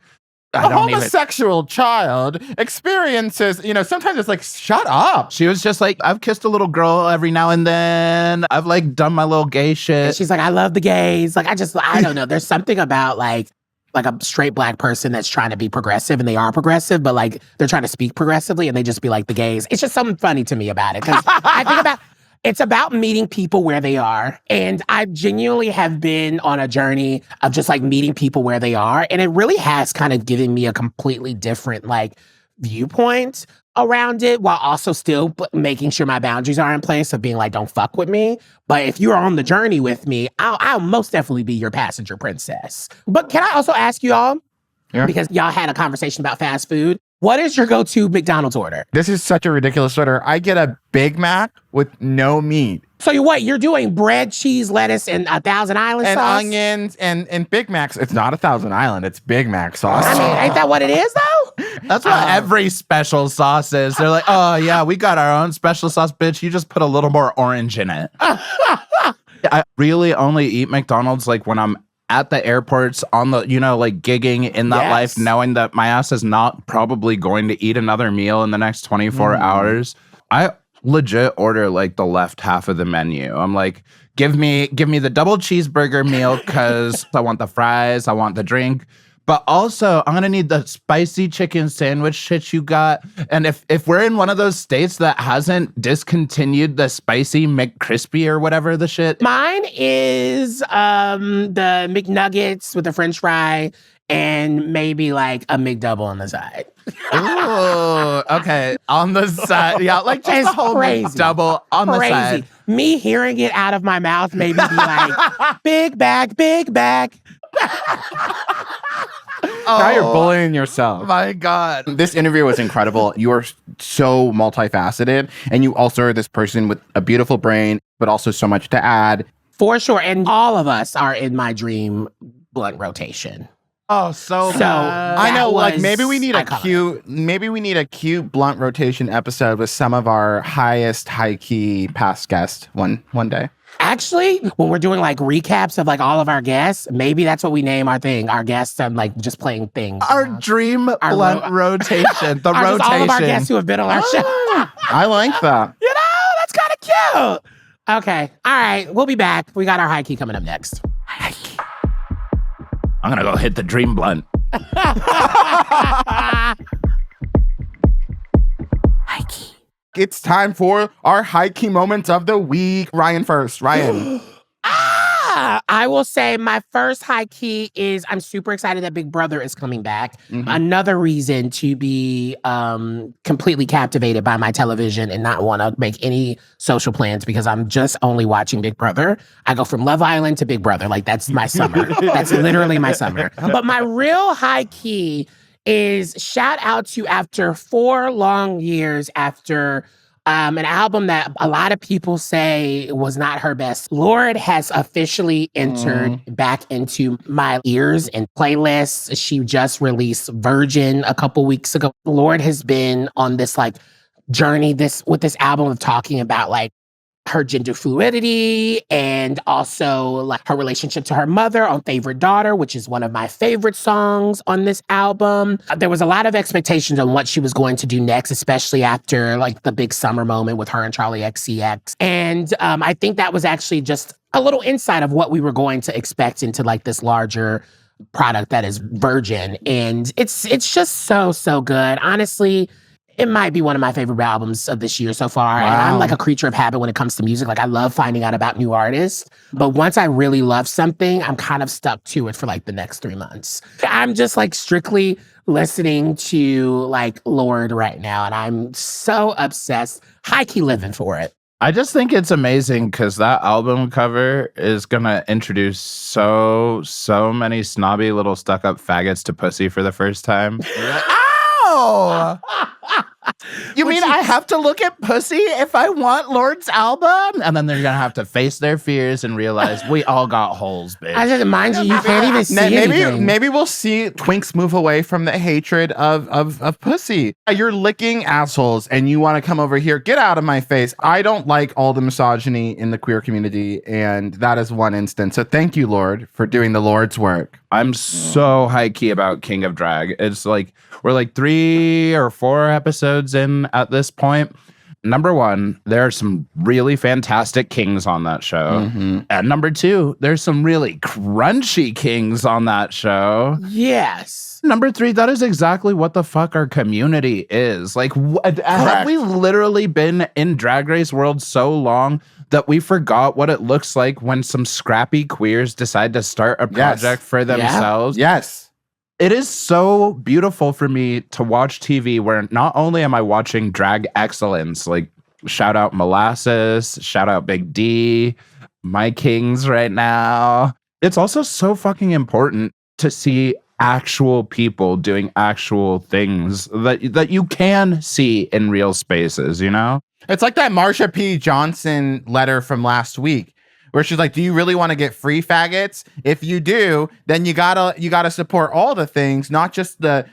a homosexual child experiences, you know, sometimes it's like, shut up. She was just like, I've kissed a little girl every now and then. I've like done my little gay shit. And she's like, I love the gays. Like, I don't know. There's something about like a straight Black person that's trying to be progressive, and they are progressive, but like they're trying to speak progressively and they just be like the gays. It's just something funny to me about it. Because I think it's about meeting people where they are. And I genuinely have been on a journey of just like meeting people where they are. And it really has kind of given me a completely different like viewpoint around it, while also still making sure my boundaries are in place of being like, don't fuck with me. But if you're on the journey with me, I'll most definitely be your passenger princess. But can I also ask you all, because y'all had a conversation about fast food, what is your go-to McDonald's order? This is such a ridiculous order. I get a Big Mac with no meat. So you're doing bread, cheese, lettuce, and a Thousand Island and sauce? Onions and Big Macs. It's not a Thousand Island. It's Big Mac sauce. I mean, ain't that what it is, though? That's what every special sauce is. They're like, oh, yeah, we got our own special sauce, bitch. You just put a little more orange in it. I really only eat McDonald's like when I'm at the airports on the, you know, like gigging in that life, knowing that my ass is not probably going to eat another meal in the next 24 hours. I legit order like the left half of the menu. I'm like, give me the double cheeseburger meal because I want the fries, I want the drink. But also, I'm going to need the spicy chicken sandwich shit you got. And if we're in one of those states that hasn't discontinued the spicy McCrispy or whatever the shit. Mine is the McNuggets with the french fry and maybe like a McDouble on the side. Ooh, okay. On the side. Yeah, like just a whole McDouble on the side. Me hearing it out of my mouth made me be like, big bag, big bag. Now you're bullying yourself. My God. This interview was incredible. You are so multifaceted, and you also are this person with a beautiful brain, but also so much to add. For sure. And all of us are in my dream blunt rotation. Oh, so I know, like maybe we need a cute blunt rotation episode with some of our highest HighKey past guests one day. Actually, when we're doing like recaps of like all of our guests, maybe that's what we name our thing. Our guests are like just playing things. Our dream blunt rotation. The rotation. All of our guests who have been on our show. I like that. You know, that's kind of cute. Okay. All right. We'll be back. We got our HighKey coming up next. HighKey. I'm going to go hit the dream blunt. HighKey. It's time for our HighKey moments of the week. Ryan first. Ryan. I will say my first HighKey is I'm super excited that Big Brother is coming back. Mm-hmm. Another reason to be completely captivated by my television and not want to make any social plans because I'm just only watching Big Brother. I go from Love Island to Big Brother. Like, that's my summer. That's literally my summer. But my real HighKey is shout out to after 4 long years after an album that a lot of people say was not her best. Lorde has officially entered back into my ears and playlists. She just released Virgin a couple weeks ago. Lorde has been on this like journey with this album of talking about like her gender fluidity and also like her relationship to her mother on Favorite Daughter, which is one of my favorite songs on this album. There was a lot of expectations on what she was going to do next, especially after like the big summer moment with her and Charlie XCX. And I think that was actually just a little insight of what we were going to expect into like this larger product that is Virgin. And it's just so good. Honestly, It might be one of my favorite albums of this year so far. Wow. And I'm like a creature of habit when it comes to music. Like I love finding out about new artists. But once I really love something, I'm kind of stuck to it for like the next 3 months. I'm just like strictly listening to like Lorde right now. And I'm so obsessed. HighKey living for it. I just think it's amazing because that album cover is going to introduce so many snobby little stuck-up faggots to pussy for the first time. Ow! You mean I have to look at pussy if I want Lorde's album? And then they're going to have to face their fears and realize we all got holes, bitch. I just mind you can't even see anything. Maybe we'll see twinks move away from the hatred of pussy. You're licking assholes and you want to come over here. Get out of my face. I don't like all the misogyny in the queer community, and that is one instance. So thank you, Lorde, for doing the Lord's work. I'm so high-key about King of Drag. It's like we're like 3 or 4 episodes in at this point. Number 1, there are some really fantastic kings on that show. Mm-hmm. And number 2, there's some really crunchy kings on that show. Yes. Number 3, that is exactly what the fuck our community is. Like, have we literally been in Drag Race world so long that we forgot what it looks like when some scrappy queers decide to start a project for themselves? Yeah. Yes. It is so beautiful for me to watch TV where not only am I watching drag excellence, like shout out Molasses, shout out Big D, my kings right now. It's also so fucking important to see actual people doing actual things that you can see in real spaces, you know? It's like that Marsha P. Johnson letter from last week, where she's like, do you really want to get free faggots? If you do, then you gotta support all the things, not just the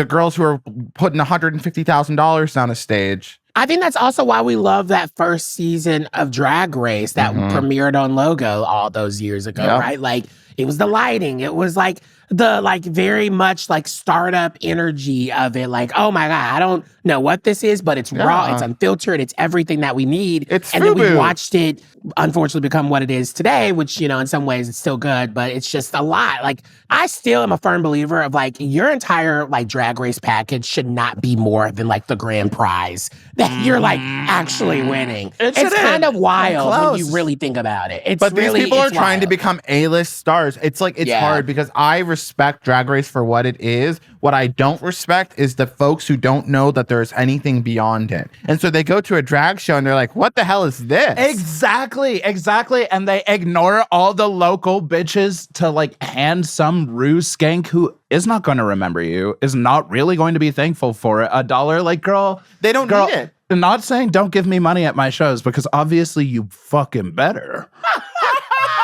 girls who are putting $150,000 on a stage. I think that's also why we love that first season of Drag Race that premiered on Logo all those years ago, right? Like, it was the lighting. It was like the very much like startup energy of it. Like, oh my God, I don't know what this is, but it's raw, it's unfiltered, it's everything that we need. And then we watched it unfortunately become what it is today, which, you know, in some ways it's still good, but it's just a lot. Like, I still am a firm believer of like your entire like Drag Race package should not be more than like the grand prize that you're like actually winning. It's kind of wild when you really think about it. But these people are trying to become A-list stars. It's like, it's hard because I respect Drag Race for what it is. What I don't respect is the folks who don't know that there's anything beyond it. And so they go to a drag show and they're like, what the hell is this? Exactly. And they ignore all the local bitches to like hand some ruse skank who is not going to remember you, is not really going to be thankful for it. $1, like, girl. They don't need it. I'm not saying don't give me money at my shows, because obviously you fucking better.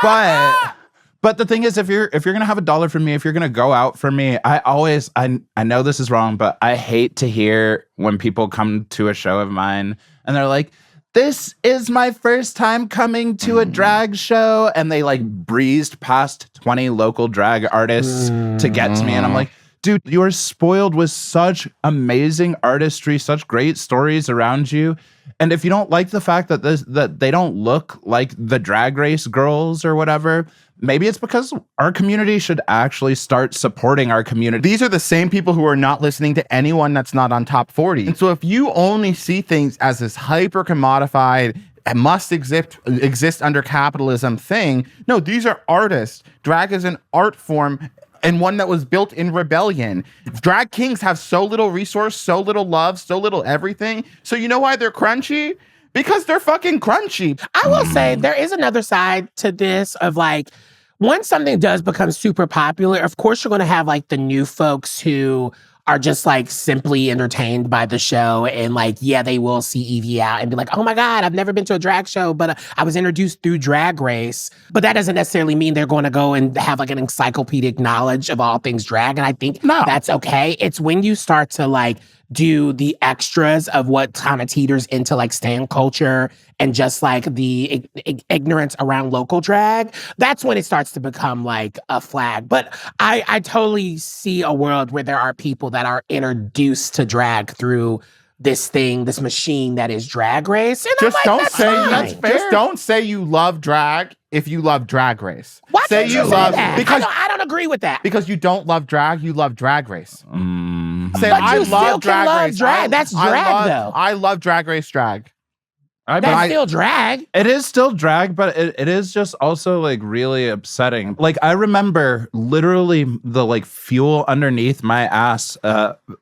But the thing is, if you're gonna have $1 from me, if you're gonna go out for me, I know this is wrong, but I hate to hear when people come to a show of mine and they're like, this is my first time coming to a drag show, and they like breezed past 20 local drag artists to get to me, and I'm like, dude, you are spoiled with such amazing artistry, such great stories around you. And if you don't like the fact that that they don't look like the Drag Race girls or whatever, maybe it's because our community should actually start supporting our community. These are the same people who are not listening to anyone that's not on top 40. And so if you only see things as this hyper commodified, must exist under capitalism thing, no, these are artists. Drag is an art form, and one that was built in rebellion. Drag kings have so little resource, so little love, so little everything. So you know why they're crunchy? Because they're fucking crunchy. I will say there is another side to this of like, once something does become super popular, of course you're going to have like the new folks who are just like simply entertained by the show, and like, yeah, they will see Yvie out and be like, oh my God, I've never been to a drag show, but I was introduced through Drag Race. But that doesn't necessarily mean they're going to go and have like an encyclopedic knowledge of all things drag. And I think that's okay. It's when you start to like do the extras of what kind of teeters into like stan culture and just like the ignorance around local drag, that's when it starts to become like a flag. But I totally see a world where there are people that are introduced to drag through this thing, this machine that is Drag Race. And just I'm like, just don't say you love drag if you love Drag Race. Why say you love that? Because I don't agree with that. Because you don't love drag, you love Drag Race. Say, But I you still love can Drag love Race. drag. That's drag, though. I love Drag Race drag. That's still drag. It is still drag, but it is just also like really upsetting. Like I remember literally the like fuel underneath my ass,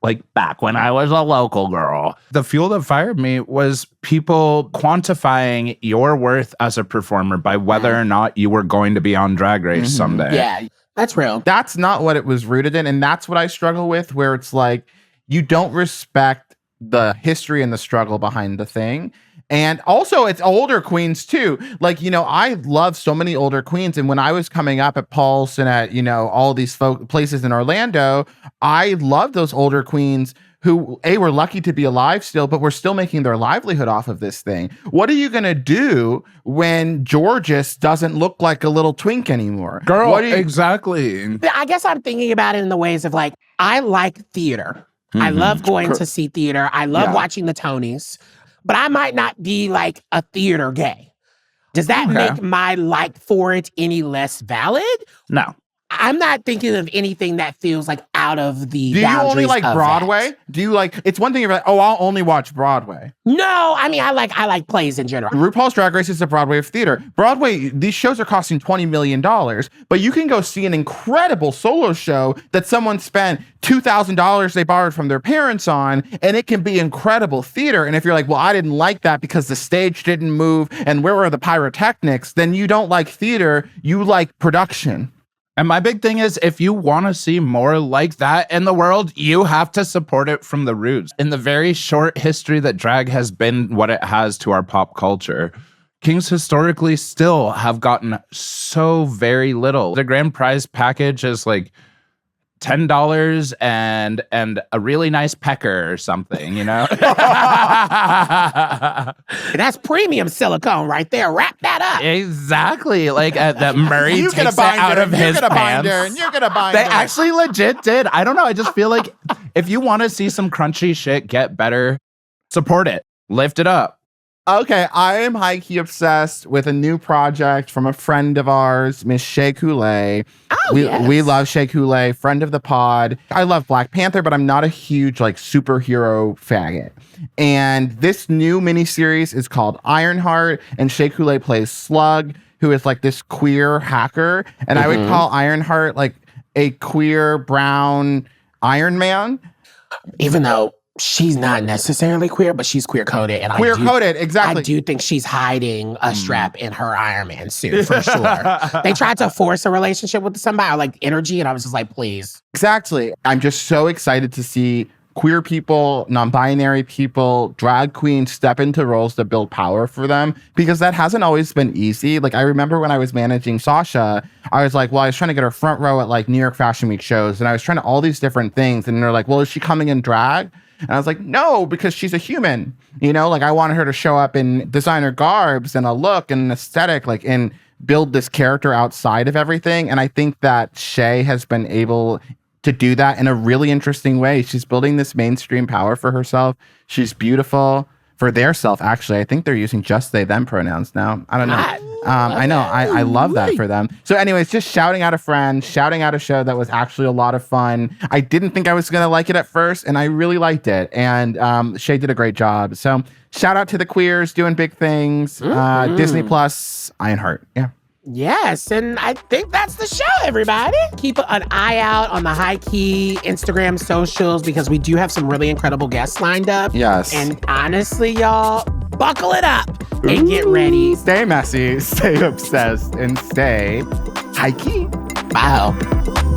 like back when I was a local girl. The fuel that fired me was people quantifying your worth as a performer by whether or not you were going to be on Drag Race someday. Yeah, that's real. That's not what it was rooted in. And that's what I struggle with, where it's like, you don't respect the history and the struggle behind the thing. And also, it's older queens too. Like, I love so many older queens. And when I was coming up at Pulse and at, all these places in Orlando, I loved those older queens who, were lucky to be alive still, but were still making their livelihood off of this thing. What are you going to do when Georges doesn't look like a little twink anymore? Girl, exactly. I guess I'm thinking about it in the ways of like, I like theater. I love going to see theater. I love watching the Tonys. But I might not be like a theater gay. Does that make my like for it any less valid? No. I'm not thinking of anything that feels like out of the Do you only like Broadway? That. Do you like, it's one thing if you're like, I'll only watch Broadway. No, I mean, I like plays in general. RuPaul's Drag Race is a Broadway of theater. Broadway, these shows are costing $20 million, but you can go see an incredible solo show that someone spent $2,000 they borrowed from their parents on, and it can be incredible theater. And if you're like, well, I didn't like that because the stage didn't move and where were the pyrotechnics, then you don't like theater, you like production. And my big thing is, if you want to see more like that in the world, you have to support it from the roots. In the very short history that drag has been what it has to our pop culture, kings historically still have gotten so very little. The grand prize package is like $10 and a really nice pecker or something, That's premium silicone right there. Wrap that up. Exactly. Like that Murray takes it out of his pants. You're gonna bind They her. actually legit did. I don't know. I just feel like if you want to see some crunchy shit get better, support it. Lift it up. Okay, I am HighKey obsessed with a new project from a friend of ours, Miss Shea Coulee. We love Shea Coulee, friend of the pod. I love Black Panther, but I'm not a huge like superhero faggot. And this new miniseries is called Ironheart, and Shea Coulee plays Slug, who is like this queer hacker. And I would call Ironheart like a queer brown Iron Man. Even though she's not necessarily queer, but she's queer-coded. And Exactly. I do think she's hiding a strap in her Iron Man suit, for sure. They tried to force a relationship with somebody, or like energy, and I was just like, please. Exactly. I'm just so excited to see queer people, non-binary people, drag queens step into roles that build power for them, because that hasn't always been easy. Like, I remember when I was managing Sasha, I was like, well, I was trying to get her front row at like New York Fashion Week shows, and I was trying to all these different things, and they're like, well, is she coming in drag? And I was like, no, because she's a human, like I wanted her to show up in designer garbs and a look and an aesthetic, like, and build this character outside of everything. And I think that Shea has been able to do that in a really interesting way. She's building this mainstream power for herself. She's beautiful for their self. Actually, I think they're using just they, them pronouns now. I don't know. I know. I love that for them. So anyways, just shouting out a friend, shouting out a show that was actually a lot of fun. I didn't think I was going to like it at first, and I really liked it. And Shea did a great job. So shout out to the queers doing big things. Disney Plus, Ironheart. Yeah. Yes, and I think that's the show, everybody. Keep an eye out on the HighKey Instagram socials, because we do have some really incredible guests lined up. Yes. And honestly, y'all, buckle it up and get ready. Stay messy, stay obsessed, and stay HighKey. Bye.